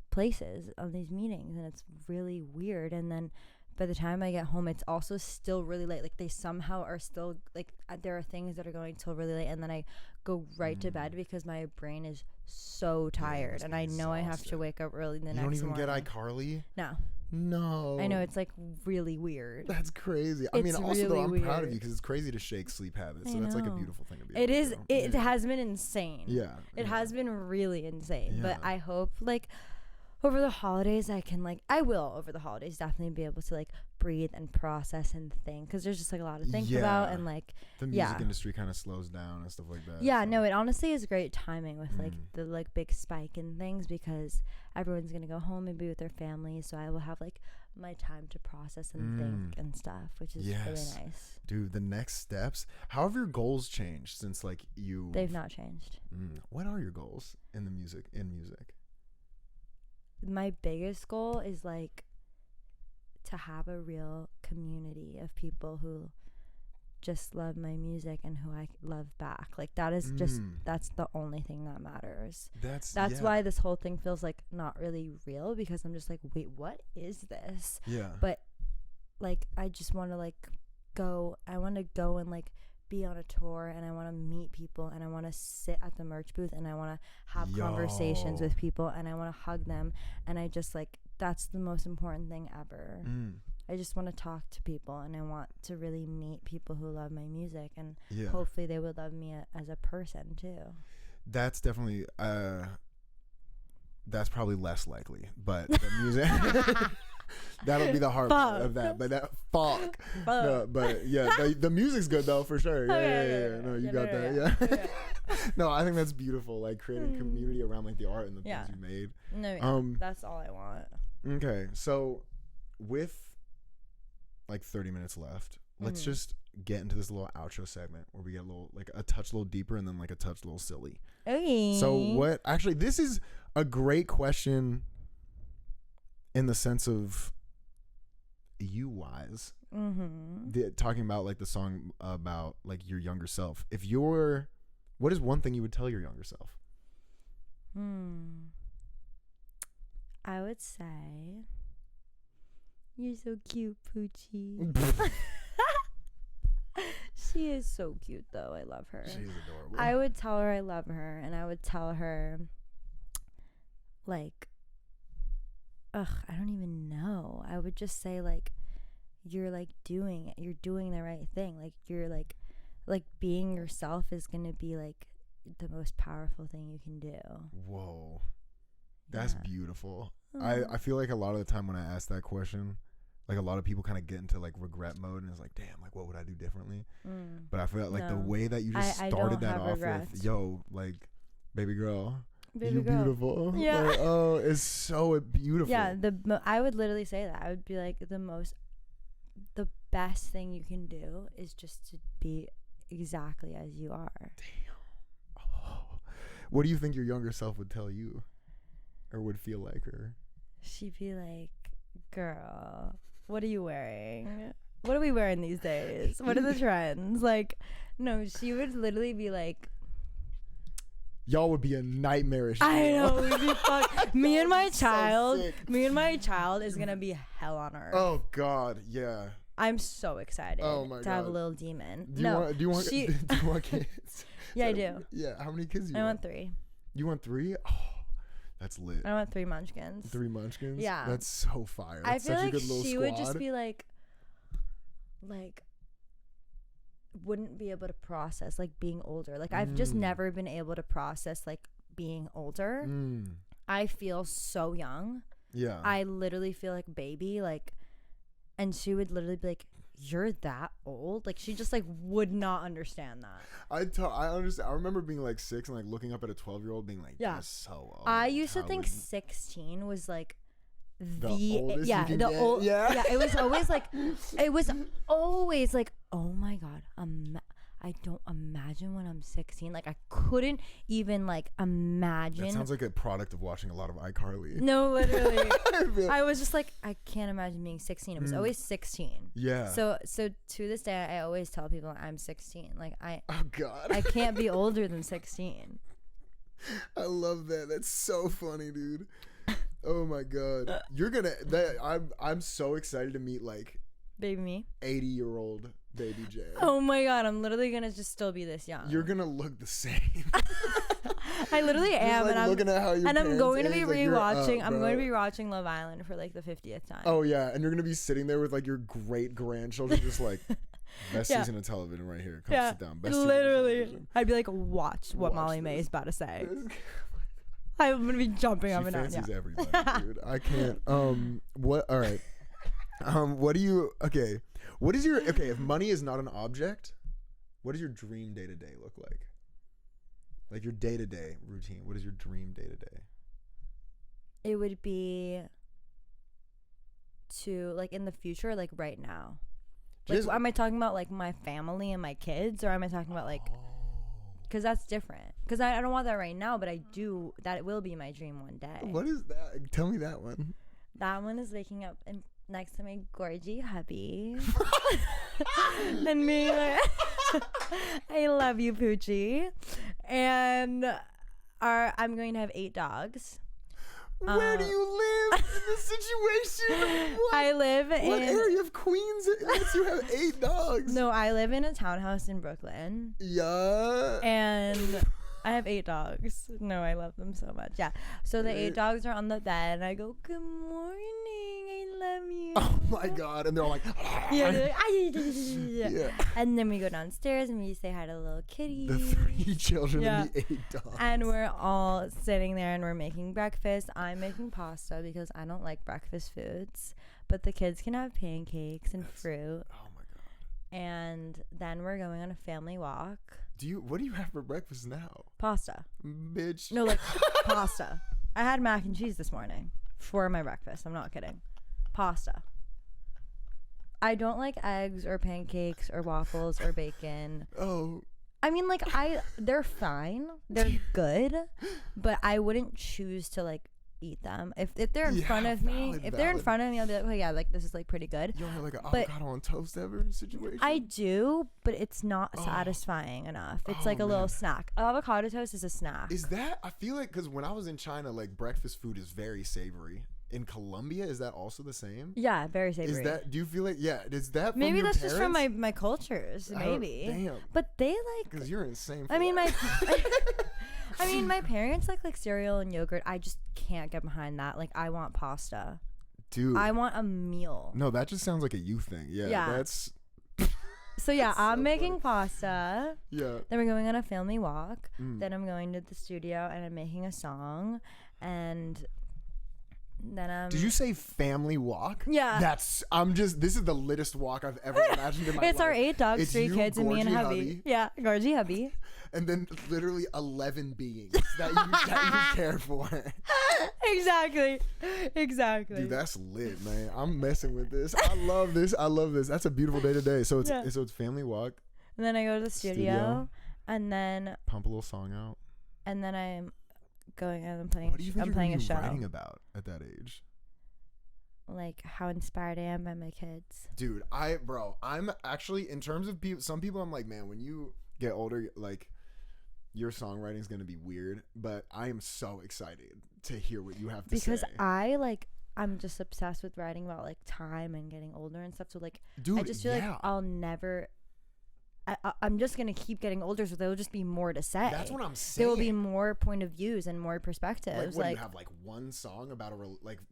places, on these meetings, and it's really weird. And then by the time I get home, it's also still really late. Like they somehow are still like there are things that are going till really late, and then I go right to bed because my brain is so tired, and I know I have to wake up early the next morning. You don't even get iCarly? No. I know, it's like really weird. That's crazy. I mean, also though, I'm proud of you because it's crazy to shake sleep habits. So that's like a beautiful thing to be. It is. It has been insane. Yeah. It has been really insane. Yeah. But I hope like over the holidays I will over the holidays definitely be able to like breathe and process and think, because there's just like a lot to think about, and like the music industry kind of slows down and stuff like that. Yeah, no, it honestly is great timing with like the like big spike in things, because everyone's gonna go home and be with their families, so I will have like my time to process and think and stuff, which is really nice. Dude, the next steps. How have your goals changed since like you? They've not changed. What are your goals in the music? My biggest goal is like to have a real community of people who just love my music and who I love back. Like that is just that's the only thing that matters. That's why this whole thing feels like not really real, because I'm just like, wait, what is this? Yeah. But like I just want to like go and like be on a tour, and I want to meet people, and I want to sit at the merch booth, and I want to have conversations with people, and I want to hug them, and I just like that's the most important thing ever. I just want to talk to people, and I want to really meet people who love my music, and hopefully they would love me as a person too. That's definitely that's probably less likely, but the music that'll be the hard part of that. But that no, but yeah, the music's good though, for sure. Yeah. No, you got that. Yeah. No, I think that's beautiful. Like creating community around like the art and the things you made. No, that's all I want. Okay, so with like 30 minutes left, let's just get into this little outro segment where we get a little like a touch a little deeper, and then like a touch a little silly. Okay. So what? Actually, this is a great question in the sense of you wise. Talking about like the song about like your younger self. What is one thing you would tell your younger self? I would say, you're so cute, Poochie. She is so cute though. I love her. She's adorable. I would tell her I love her, and I would tell her like, I don't even know. I would just say like, you're like doing it. You're doing the right thing. Like you're like being yourself is gonna be like the most powerful thing you can do. Whoa. That's beautiful. I feel like a lot of the time when I ask that question, like a lot of people kind of get into like regret mode and it's like, damn, like what would I do differently? But I feel like the way that you just started that off with, yo, like, baby girl, you're beautiful. Yeah. Like, oh, it's so beautiful. Yeah. I would literally say that. I would be like, the best thing you can do is just to be exactly as you are. Damn. Oh. What do you think your younger self would tell you or would feel like her? She'd be like, girl, what are you wearing? What are we wearing these days? What are the trends? Like, no, she would literally be like, y'all would be a nightmarish. I know, we'd be fucked. Me and my child is gonna be hell on earth. Oh God, yeah. I'm so excited to have a little demon. Do you want kids? Yeah, I do. Yeah, how many kids do you want? I want? 3. You want 3? Oh, that's lit. I want 3 munchkins. 3 munchkins? Yeah. That's so fire. That's I feel such like a good little she squad. would just be like wouldn't be able to process like being older. Like I've just never been able to process like being older. I feel so young. Yeah. I literally feel like a baby, like, and she would literally be like, you're that old? Like she just like would not understand that. I understand. I remember being like 6 and like looking up at a 12-year-old being like, that's so old. I used to think 16 was like the oldest you can get. It was always like, oh my God, I don't imagine when I'm 16. Like I couldn't even like imagine. That sounds like a product of watching a lot of iCarly. No, literally. I was just like, I can't imagine being 16. It was always 16. Yeah. So to this day, I always tell people I'm 16. Like oh God, I can't be older than 16. I love that. That's so funny, dude. Oh my God, I'm so excited to meet like baby me 80-year-old baby J. Oh my God, I'm literally gonna just still be this young. You're gonna look the same. I literally am, like, and looking at how I'm going to be rewatching. I'm going to be watching Love Island for like the 50th time. Oh yeah, and you're gonna be sitting there with like your great grandchildren, just like best season of television right here. Come sit down. Best literally, I'd be like, watch what Molly May is about to say. I'm gonna be jumping up and down. She fancies everybody, dude. I can't. What? All right. What do you? Okay. What is your? Okay. If money is not an object, what does your dream day to day look like? Like your day to day routine. What is your dream day to day? It would be to like in the future, like right now. Like, am I talking about like my family and my kids, or am I talking about like? Because that's different. Because I don't want that right now, but I do. That will be my dream one day. What is that? Tell me that one. That one is waking up next to my gorgy hubby. And me like, I love you, Poochie. And I'm going to have 8 dogs. Where do you live in this situation? I live in... What area of Queens lets you have 8 dogs? No, I live in a townhouse in Brooklyn. Yeah. And I have 8 dogs. No, I love them so much. Yeah. So the 8 dogs are on the bed, and I go, good morning. I love you. Oh, my God. And they're all like... Yeah. They're like, yeah. And then we go downstairs, and we say hi to the little kitty. The 3 children and the 8 dogs. And we're all sitting there, and we're making breakfast. I'm making pasta because I don't like breakfast foods. But the kids can have pancakes and fruit. Oh, my God. And then we're going on a family walk. What do you have for breakfast now? Pasta. Bitch. No, like pasta. I had mac and cheese this morning for my breakfast. I'm not kidding. Pasta. I don't like eggs or pancakes or waffles or bacon. Oh. I mean, like, they're fine. They're good. But I wouldn't choose to, like, eat them. If they're in front of me, they're in front of me, I'll be like, oh, yeah, like, this is, like, pretty good. You don't have, like, an avocado on toast ever situation? I do, but it's not satisfying enough. It's like a little snack. Avocado toast is a snack. Is that? I feel like, because when I was in China, like, breakfast food is very savory. In Colombia, is that also the same? Yeah, very savory. Is that? Do you feel like? Yeah, is that? From maybe your that's parents? just from my cultures. Maybe. Damn. But they like. Because you're insane. I mean, my parents like cereal and yogurt. I just can't get behind that. Like, I want pasta. Dude. I want a meal. No, that just sounds like a you thing. Yeah. That's. So yeah, I'm making pasta. Yeah. Then we're going on a family walk. Then I'm going to the studio and I'm making a song. And then Did you say family walk? Yeah. This is the littest walk I've ever imagined in my life. It's our 8 dogs, It's 3 you, kids, and me and Gorgie, hubby. Yeah, Gorgie, hubby. And then literally 11 beings that you care for. Exactly. Dude, that's lit, man. I'm messing with this. I love this. That's a beautiful day today. So it's family walk. And then I go to the studio. And then pump a little song out. And then I'm going and I'm playing. What do you think I'm playing a show. Writing about at that age? Like how inspired I am by my kids. Dude, I'm actually, in terms of people, some people I'm like, man, when you get older, like your songwriting is gonna be weird, but I am so excited to hear what you have to say. Because I'm just obsessed with writing about like time and getting older and stuff. So like, dude, I just feel like I'll never. I'm just gonna keep getting older, so there will just be more to say. That's what I'm saying. There will be more point of views and more perspectives. Like, what, you have like one song about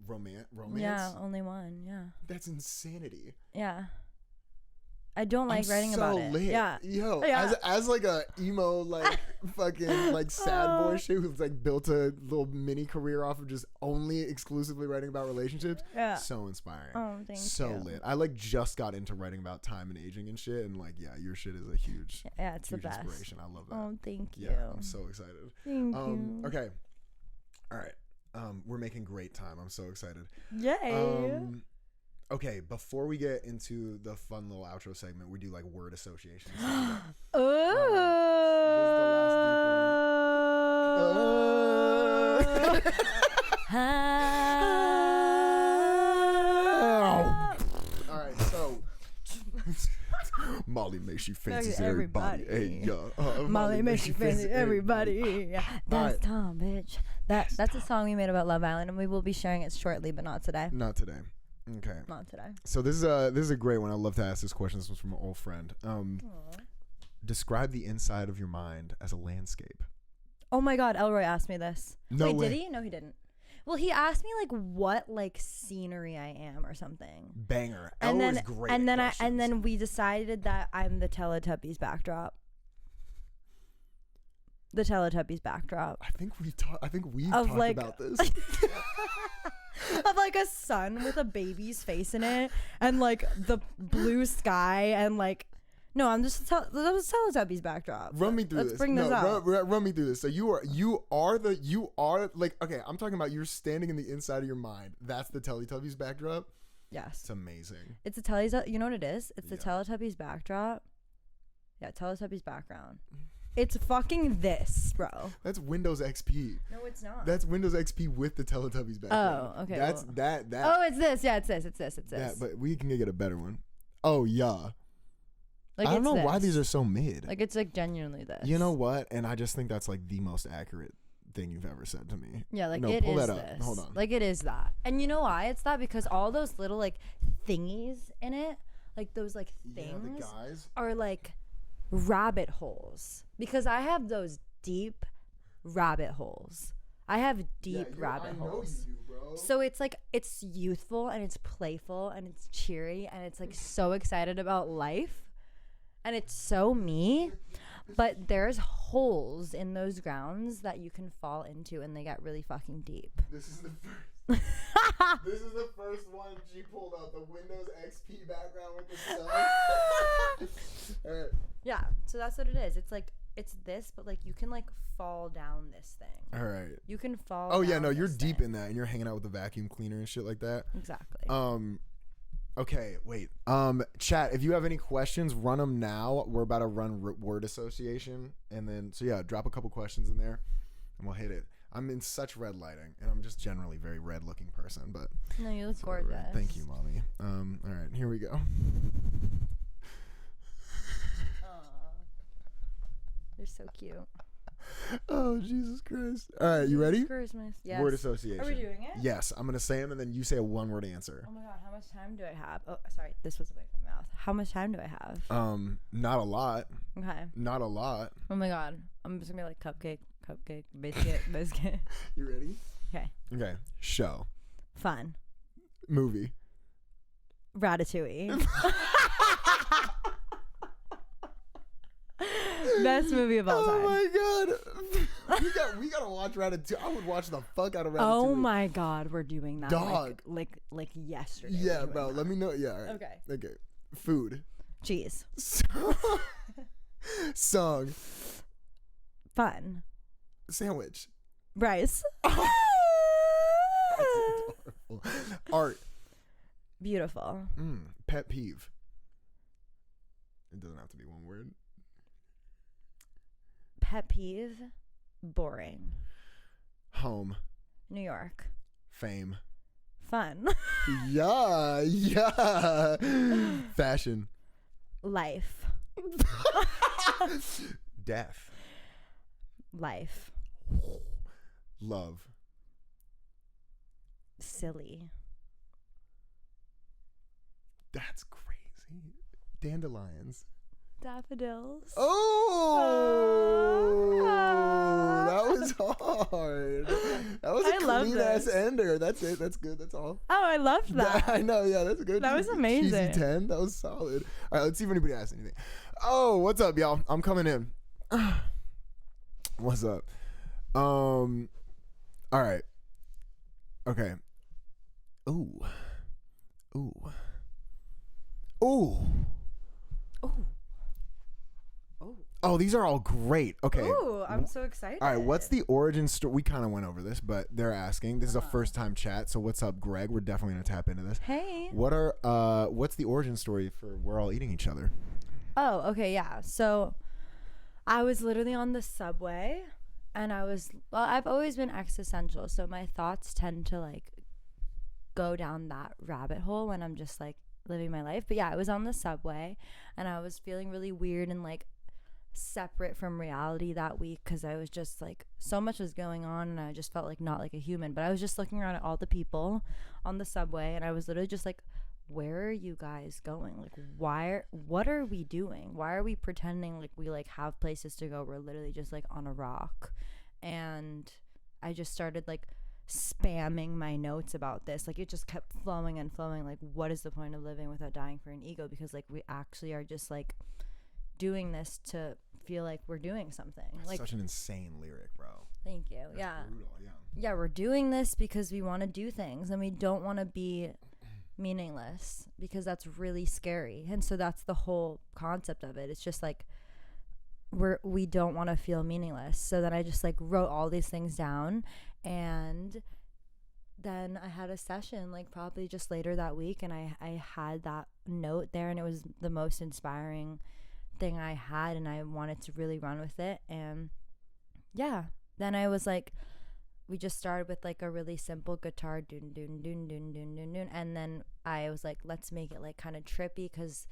romance? Yeah, only one. Yeah. That's insanity. Yeah. I don't like writing about it. Lit. Yeah. Yo, yeah. as like a emo, like fucking like sad boy shit who's like built a little mini career off of just only exclusively writing about relationships. Yeah. So inspiring. Oh, thank you. So lit. I like just got into writing about time and aging and shit, and like, yeah, your shit is a huge, it's huge the best. inspiration. I love that. Oh, thank you. Yeah, I'm so excited. Thank you. Okay. All right. We're making great time. I'm so excited. Yay. Okay, before we get into the fun little outro segment, we do like word associations. All right, so Molly makes she fancies everybody. Hey, Molly makes she fancies everybody. That's Tom, bitch. That's a song we made about Love Island, and we will be sharing it shortly, but not today. Not today. Okay. Not today. So this is a great one. I love to ask this question. This was from an old friend. Describe the inside of your mind as a landscape. Oh my God, Elroy asked me this. No way. Did he? No, he didn't. Well, he asked me like what like scenery I am or something. Banger. And Elroy's great. And then we decided that I'm the Teletubbies backdrop. The Teletubbies backdrop. I think we've talked about this. Of like a sun with a baby's face in it and like the blue sky and like I'm just Teletubbies backdrop. Run me through this. Let's bring this out. Run me through this. So you are like, okay, I'm talking about you're standing in the inside of your mind. That's the Teletubbies backdrop. Yes. It's amazing. It's a Teletubbies. You know what it is? It's the Teletubbies backdrop. Yeah, Teletubbies background. It's fucking this, bro. That's Windows XP. No, it's not. That's Windows XP with the Teletubbies background. Oh, okay. That's that. Oh, it's this. Yeah, it's this. Yeah, but we can get a better one. Oh yeah. Like, I don't know why these are so mid. Like, it's like genuinely this. You know what? And I just think that's like the most accurate thing you've ever said to me. Yeah, like it is this. Hold on. Like it is that. And you know why it's that? Because all those little like thingies in it, like those like things the guys are like rabbit holes. Because I have those deep rabbit holes. I have deep rabbit holes. You do, bro. So it's like it's youthful and it's playful and it's cheery and it's like so excited about life. And it's so me, but there's holes in those grounds that you can fall into, and they get really fucking deep. This is the first. This is the first one she pulled up, the Windows XP background with the sun. All right. Yeah, so that's what it is. It's like it's this, but like you can like fall down this thing. All right. You can fall. Oh down yeah, no, you're this deep thing. in that, and you're hanging out with the vacuum cleaner and shit like that. Exactly. Okay, wait. Chat, if you have any questions, run them now. We're about to run word association. And then, so yeah, drop a couple questions in there and we'll hit it. I'm in such red lighting and I'm just generally a very red looking person, but. No, you look gorgeous. Thank you, mommy. All right, here we go. You're so cute. Oh, Jesus Christ. All right, you ready? Christmas. Yes. Word association. Are we doing it? Yes, I'm going to say them and then you say a one word answer. Oh my God, how much time do I have? Oh, sorry, this was away from my mouth. How much time do I have? Not a lot. Okay. Not a lot. Oh my God, I'm just going to be like cupcake, biscuit. You ready? Okay. Okay. Show. Fun. Movie. Ratatouille. Best movie of all time. Oh my god. We gotta watch Ratatouille. I would watch the fuck out of Ratatouille. Oh my god, we're doing that. Dog. Like yesterday. Yeah, bro. Let me know. Yeah. All right. Okay. Food. Cheese. Song. Fun. Sandwich. Rice. That's adorable. Art. Beautiful. Pet peeve. It doesn't have to be one word. Pet peeve. Boring. Home. New York. Fame. Fun. Yeah. Fashion. Life. Death. Life. Love. Silly. That's crazy. Dandelions. Daffodils. Oh, that was hard. That was a clean ass ender. That's it. That's good. That's all. Oh, I loved that. I know. Yeah, that's good. That was amazing. Cheesy 10. That was solid. All right, let's see if anybody asks anything. Oh, what's up, y'all? I'm coming in. What's up? All right. Okay. Ooh. Oh, these are all great. Okay. Ooh, I'm so excited. All right, what's the origin story? We kind of went over this, but they're asking. This is a first time chat, so what's up, Greg? We're definitely going to tap into this. Hey. What's the origin story for we're all eating each other? Oh, okay, yeah. So I was literally on the subway and I've always been existential, so my thoughts tend to like go down that rabbit hole when I'm just like living my life. But yeah, I was on the subway and I was feeling really weird and like separate from reality that week because I was just like, so much was going on and I just felt like not like a human. But I was just looking around at all the people on the subway and I was literally just like, where are you guys going? Like, what are we doing? Why are we pretending like we like have places to go? We're literally just like on a rock. And I just started like spamming my notes about this. Like, it just kept flowing and flowing. Like, what is the point of living without dying for an ego? Because like we actually are just like doing this to feel like we're doing something. That's like such an insane lyric, bro. Thank you. That's Yeah. brutal, Yeah, we're doing this because we want to do things and we don't want to be meaningless because that's really scary. And so that's the whole concept of it. It's just like we don't want to feel meaningless. So then I just like wrote all these things down, and then I had a session like probably just later that week, and I had that note there, and it was the most inspiring thing I had, and I wanted to really run with it. And yeah, then I was like, we just started with like a really simple guitar doon doon doon doon doon doon doon, and then I was like, let's make it like kind of trippy because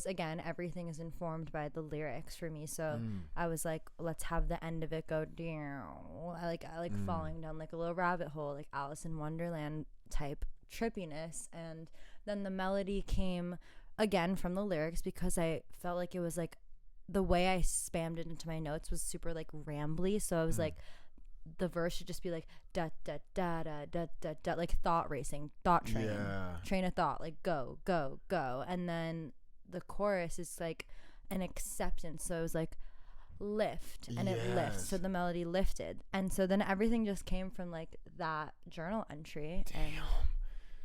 again, everything is informed by the lyrics for me. So I was like, let's have the end of it go down. I like falling down like a little rabbit hole, like Alice in Wonderland type trippiness. And then the melody came again from the lyrics because I felt like it was like the way I spammed it into my notes was super like rambly. So I was like, the verse should just be like da da da da da da da, like thought racing, thought train, train of thought, like go go go. And then the chorus is like an acceptance, so it was like lift, and it lifts, so the melody lifted, and so then everything just came from like that journal entry. Damn. And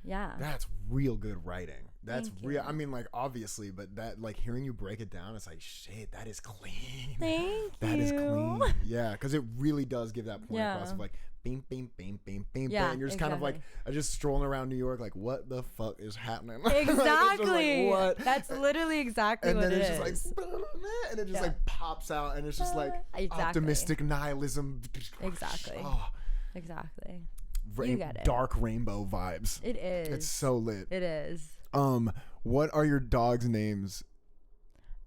yeah, that's real good writing. That's real. I mean, like, obviously, but that, like, hearing you break it down, it's like, shit, that is clean. That is clean. Yeah, because it really does give that point across of like beam beam beam beam beam, and you're just kind of like just strolling around New York, like, what the fuck is happening? Exactly. Like, what? That's literally exactly what it is. And then it's just like, and it just like pops out, and it's just like optimistic nihilism. Exactly. Exactly. You get it. Dark rainbow vibes. It is. It's so lit. It is. What are your dogs' names?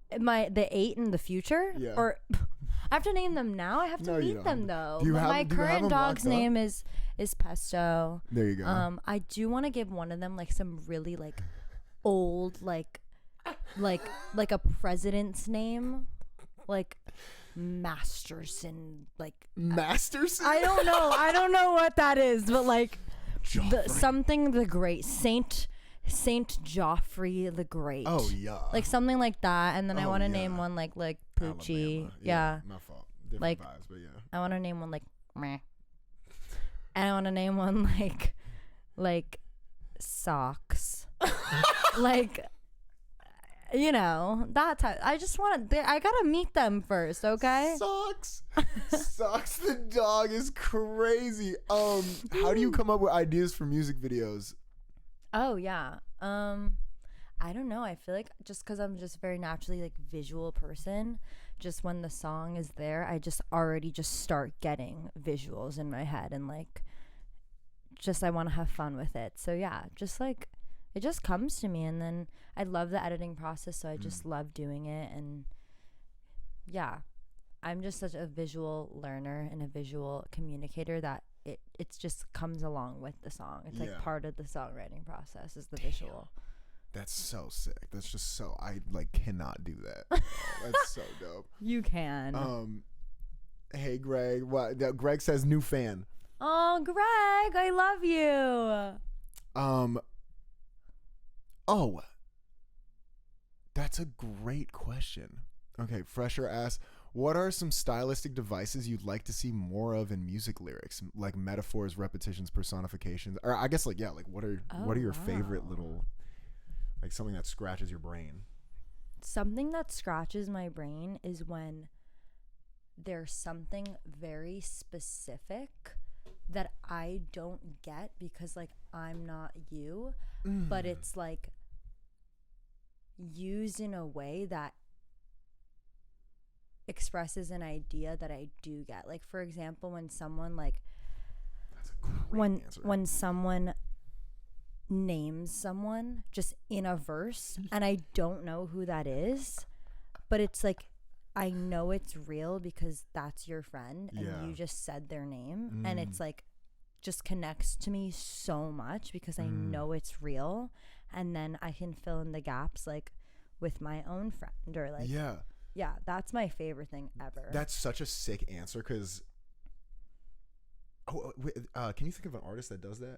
The 8 in the future? Yeah. Or I have to name them now? I have to meet them though. My current dog's name is Pesto. There you go. I do want to give one of them like some really like old like a president's name, like Masterson, like Masterson. I don't know what that is, but like something the Great, Saint Saint Joffrey the Great. Oh yeah. Like something like that. And then I want to name one like Poochie. Alabama. Yeah. My fault. Different Like, vibes, but yeah. I want to name one like meh. And I want to name one like socks. Like, you know, that type. I just want to, I gotta meet them first, okay? Socks. Socks the dog is crazy. How do you come up with ideas for music videos? Oh yeah. I don't know. I feel like just because I'm just very naturally like visual person, just when the song is there, I just already just start getting visuals in my head, and like just I want to have fun with it. So yeah, just like it just comes to me, and then I love the editing process, so I just love doing it. And yeah, I'm just such a visual learner and a visual communicator that it just comes along with the song. It's like part of the songwriting process is the visual. That's so sick. That's just so, I like cannot do that. That's so dope. You can. Hey Greg, Greg says new fan. Oh, Greg, I love you. Oh, that's a great question. Okay, Fresher asks, what are some stylistic devices you'd like to see more of in music lyrics, like metaphors, repetitions, personifications, or I guess like what are your favorite little, like something that scratches your brain? Something that scratches my brain is when there's something very specific that I don't get because like I'm not you, but it's like used in a way that expresses an idea that I do get. Like for example, when someone like That's a great answer. when someone names someone just in a verse and I don't know who that is, but it's like I know it's real because that's your friend and you just said their name, and it's like just connects to me so much because I know it's real, and then I can fill in the gaps like with my own friend or like yeah, that's my favorite thing ever. That's such a sick answer because can you think of an artist that does that?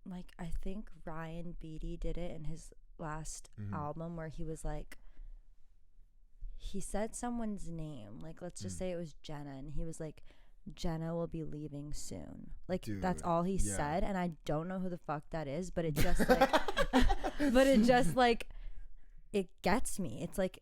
Like I think Ryan Beatty did it in his last album where he was like, he said someone's name, like let's just say it was Jenna, and he was like, Jenna will be leaving soon. Like dude, that's all he said, and I don't know who the fuck that is, but it just like but it just like it gets me. It's like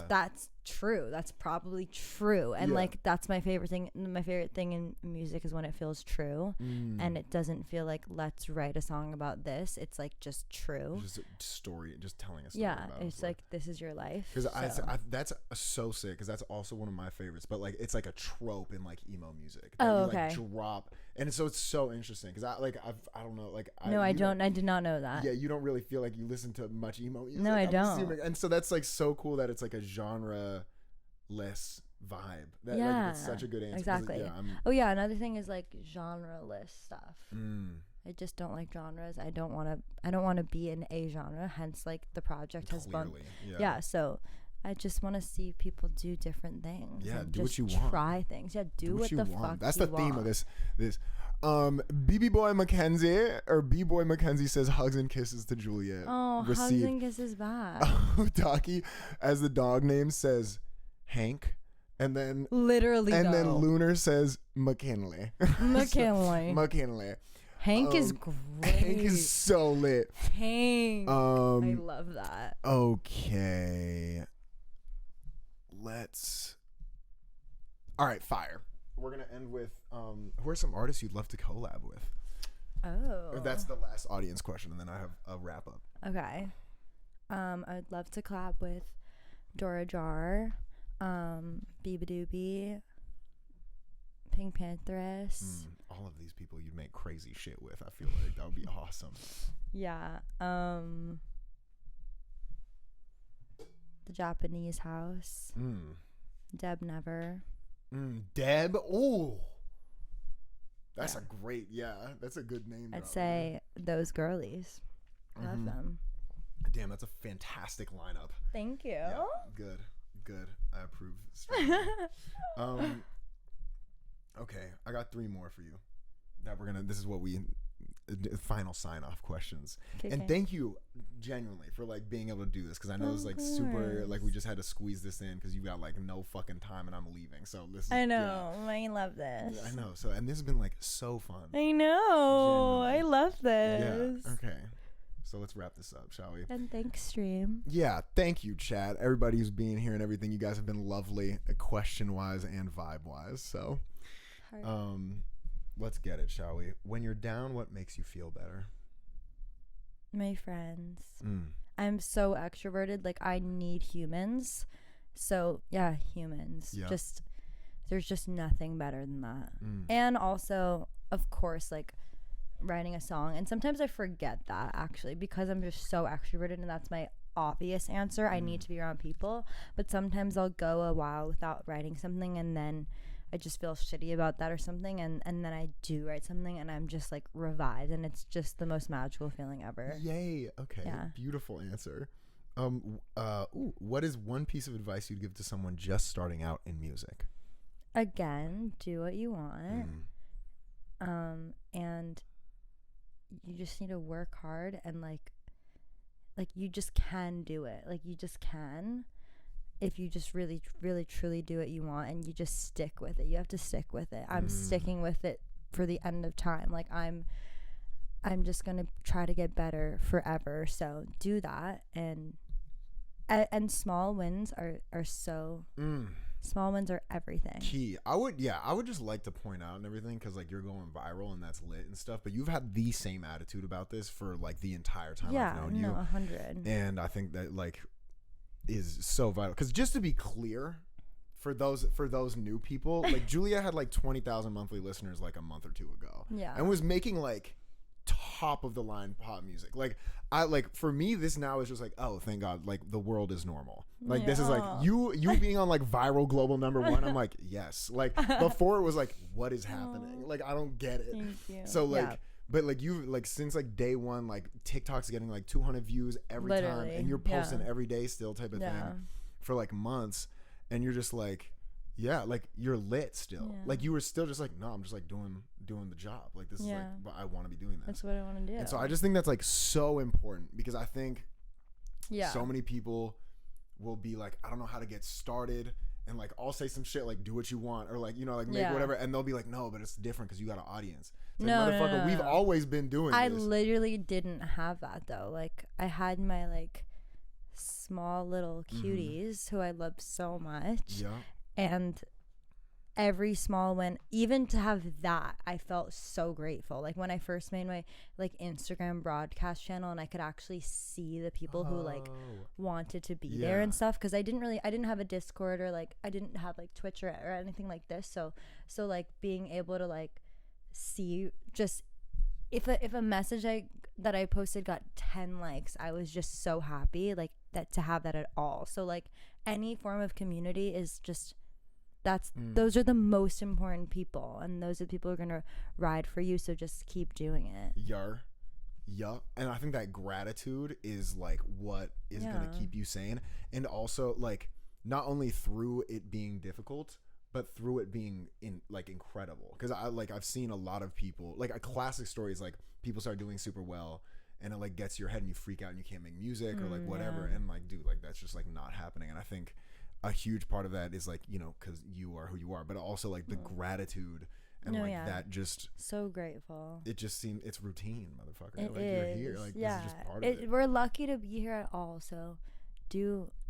that's true. That's probably true. And like that's my favorite thing. My favorite thing in music is when it feels true and it doesn't feel like let's write a song about this. It's like just true. Just a story, just telling a story. Yeah, about it's like this is your life. Because I that's so sick because that's also one of my favorites. But like it's like a trope in like emo music. That okay. Like, drop, and so it's so interesting because I don't know like I did not know that. Yeah, you don't really feel like you listen to much emo music. No, I don't. Assuming. And so that's like so cool that it's like a genre less vibe. That, like, it's such a good answer. Exactly. Another thing is like genre-less stuff. I just don't like genres. I don't want to be in a genre, hence like the project has been so I just want to see people do different things. Yeah, and do just what you want. Try things. Yeah, do what the fuck That's you the theme want. of this BB Boy Mackenzie or B-Boy Mackenzie says hugs and kisses to Juliet. Oh, hugs and kisses back. Docky, as the dog name, says Hank, and then literally, and then Lunar says McKinley. McKinley. Hank is great. Hank is so lit. Hank. I love that. Okay. All right, fire. We're gonna end with who are some artists you'd love to collab with? Oh. That's the last audience question, and then I have a wrap up. Okay. I'd love to collab with Dora Jar, Beabadoobie, Pink Pantheress. All of these people you'd make crazy shit with. I feel like that would be awesome. Yeah. The Japanese House. Deb Never. Deb. Oh, that's a great. That's a good name. I'd say those girlies. Love them. Damn, that's a fantastic lineup. Thank you. Yeah, good. I approve. Okay, I got 3 more for you. That we're gonna. This is what we final sign-off questions. Okay, and thank you genuinely for like being able to do this, because I know it's like super, like we just had to squeeze this in because you got like no fucking time and I'm leaving. So this is, I know. I love this. I know. So, and this has been like so fun. I know. Genuinely. I love this. Yeah. Okay. So let's wrap this up, shall we? And thanks, stream. Yeah, thank you, chat. Everybody who's being here and everything. You guys have been lovely, question-wise and vibe-wise. So, let's get it, shall we? When you're down, what makes you feel better? My friends. I'm so extroverted. Like, I need humans. So, yeah, humans. Yeah. There's just nothing better than that. And also, of course, like, writing a song. And sometimes I forget that, actually, because I'm just so extroverted, and that's my obvious answer. I need to be around people. But sometimes I'll go a while without writing something, and then I just feel shitty about that or something, and then I do write something and I'm just like revived, and it's just the most magical feeling ever. Yay. Okay. Yeah. Beautiful answer. What is one piece of advice you'd give to someone just starting out in music? Again, do what you want. And you just need to work hard, and like you just can do it. Like, you just can, if you just really, really, truly do what you want, and you just stick with it. You have to stick with it. I'm sticking with it for the end of time. Like, I'm just gonna try to get better forever. So do that, and small wins are so. Small wins are everything. Key. I would just like to point out and everything, because like you're going viral and that's lit and stuff, but you've had the same attitude about this for like the entire time I've known you. 100. And I think that like is so vital, because just to be clear, for those new people, like Juliet had like 20,000 monthly listeners like a month or two ago. Yeah. And was making like top of the line pop music. Like, for me, this now is just like, oh, thank God, like the world is normal. Like, this is like you being on like viral global #1. I'm like, yes. Like, before it was like, what is happening? Like, I don't get it. Thank you. So like, but like you, like since like day one, like TikTok's getting like 200 views every time, and you're posting every day still, type of thing, for like months, and you're just like, yeah, like you're lit still. Like, you were still just like, no, I'm just like doing the job. Like, this is like, but I want to be doing this. That's what I want to do. And so I just think that's like so important, because I think so many people will be like, I don't know how to get started, and like I'll say some shit like, do what you want, or like, you know, like make whatever, and they'll be like, no, but it's different because you got an audience. It's like, motherfucker, we've always been doing this. I literally didn't have that though. Like, I had my like small little cuties who I love so much. Yeah. And every small win, even to have that, I felt so grateful. Like, when I first made my like Instagram broadcast channel, and I could actually see the people who like wanted to be there and stuff, because I didn't have a Discord, or like I didn't have like Twitch or anything like this. So like being able to like see, just if a message that I posted got 10 likes, I was just so happy, like, that to have that at all. So like any form of community is just, those are the most important people, and those are the people who are gonna ride for you. So just keep doing it. Yeah. And I think that gratitude is like what is gonna keep you sane, and also like not only through it being difficult, but through it being incredible. Because I've seen a lot of people, like, a classic story is like people start doing super well, and it like gets your head and you freak out and you can't make music or like whatever, and like, dude, like that's just like not happening. And I think a huge part of that is like, you know, because you are who you are, but also like the gratitude and that just so grateful. It just seems it's routine, motherfucker. It like is. You're here, like this is just part of it. We're lucky to be here at all, so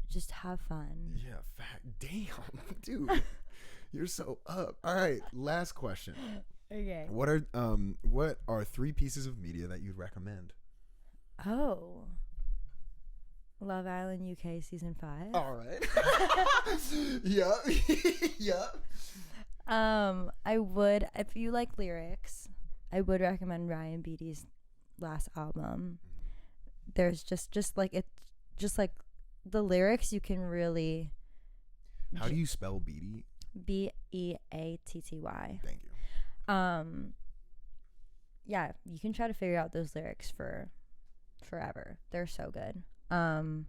just have fun. Yeah, damn, dude, you're so up. All right, last question. Okay. What are 3 pieces of media that you'd recommend? Oh. Love Island UK season 5. All right. Yeah. Yeah. I would, if you like lyrics, I would recommend Ryan Beatty's last album. There's just like the lyrics, you can really. How do you spell Beatty? Beatty. Thank you. Yeah, you can try to figure out those lyrics for forever. They're so good. And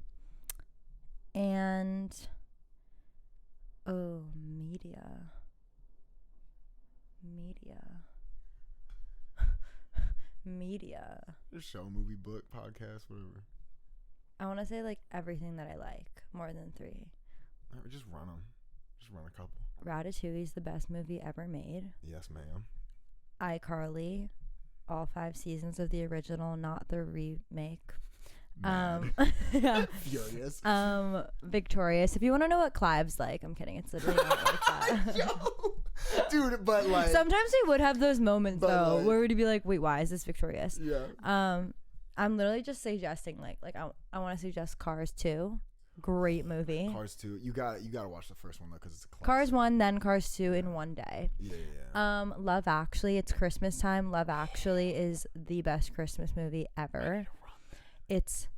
Media. Just show, movie, book, podcast, whatever. I want to say like everything that I like more than 3. Right, just run them. Just run a couple. Ratatouille is the best movie ever made. Yes, ma'am. iCarly, all 5 seasons of the original, not the remake. Furious. Victorious. If you want to know what Clive's like, I'm kidding. It's literally not like that. Yo, dude, but like sometimes we would have those moments though, like, where we'd be like, wait, why is this Victorious? Yeah. I'm literally just suggesting like I want to suggest Cars 2. Great movie. Cars 2. You got to watch the first one though, because it's a classic. Cars 1, then Cars 2 in one day. Yeah. Love Actually. It's Christmas time. Love Actually is the best Christmas movie ever. It's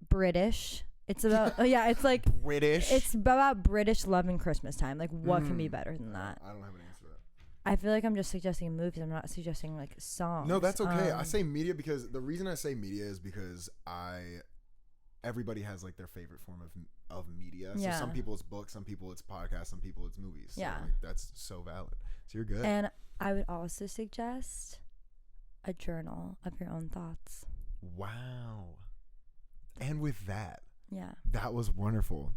British. It's about it's like British. It's about British love and Christmas time. Like what can be better than that? I don't have an answer to that. I feel like I'm just suggesting movies. I'm not suggesting like songs. No, that's okay. I say media because the reason I say media is because everybody has like their favorite form of media. So some people it's books, some people it's podcasts, some people it's movies. So like, that's so valid. So you're good. And I would also suggest a journal of your own thoughts. Wow. And with that, that was wonderful.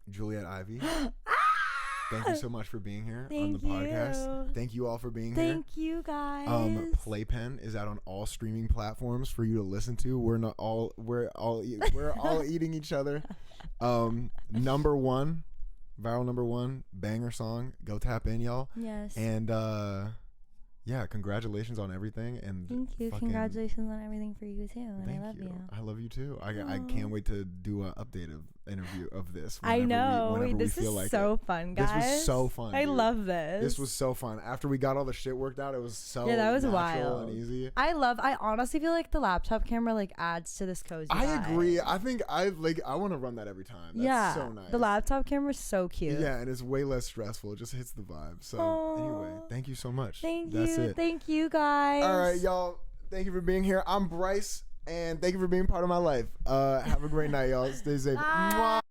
Juliet Ivy, thank you so much for being here on the podcast. Thank you all for being here. Thank you guys. Playpen is out on all streaming platforms for you to listen to. We're all eating each other. Number 1, viral number 1, banger song. Go tap in, y'all. Yes. And congratulations on everything. And thank you. Congratulations on everything for you too. And I love you. I love you too. I can't wait to do an updated interview of this. I know. This is like so fun, guys. This was so fun. I love this. This was so fun. After we got all the shit worked out, it was so that was natural wild and easy. I honestly feel like the laptop camera like adds to this cozy I vibe. agree. I think I want to run that every time. That's so nice. The laptop camera is so cute. Yeah, and it's way less stressful. It just hits the vibe. So anyway, thank you so much. That's it. Thank you guys. All right, y'all. Thank you for being here. I'm Bryce, and thank you for being part of my life. Have a great night, y'all. Stay safe. Mwah.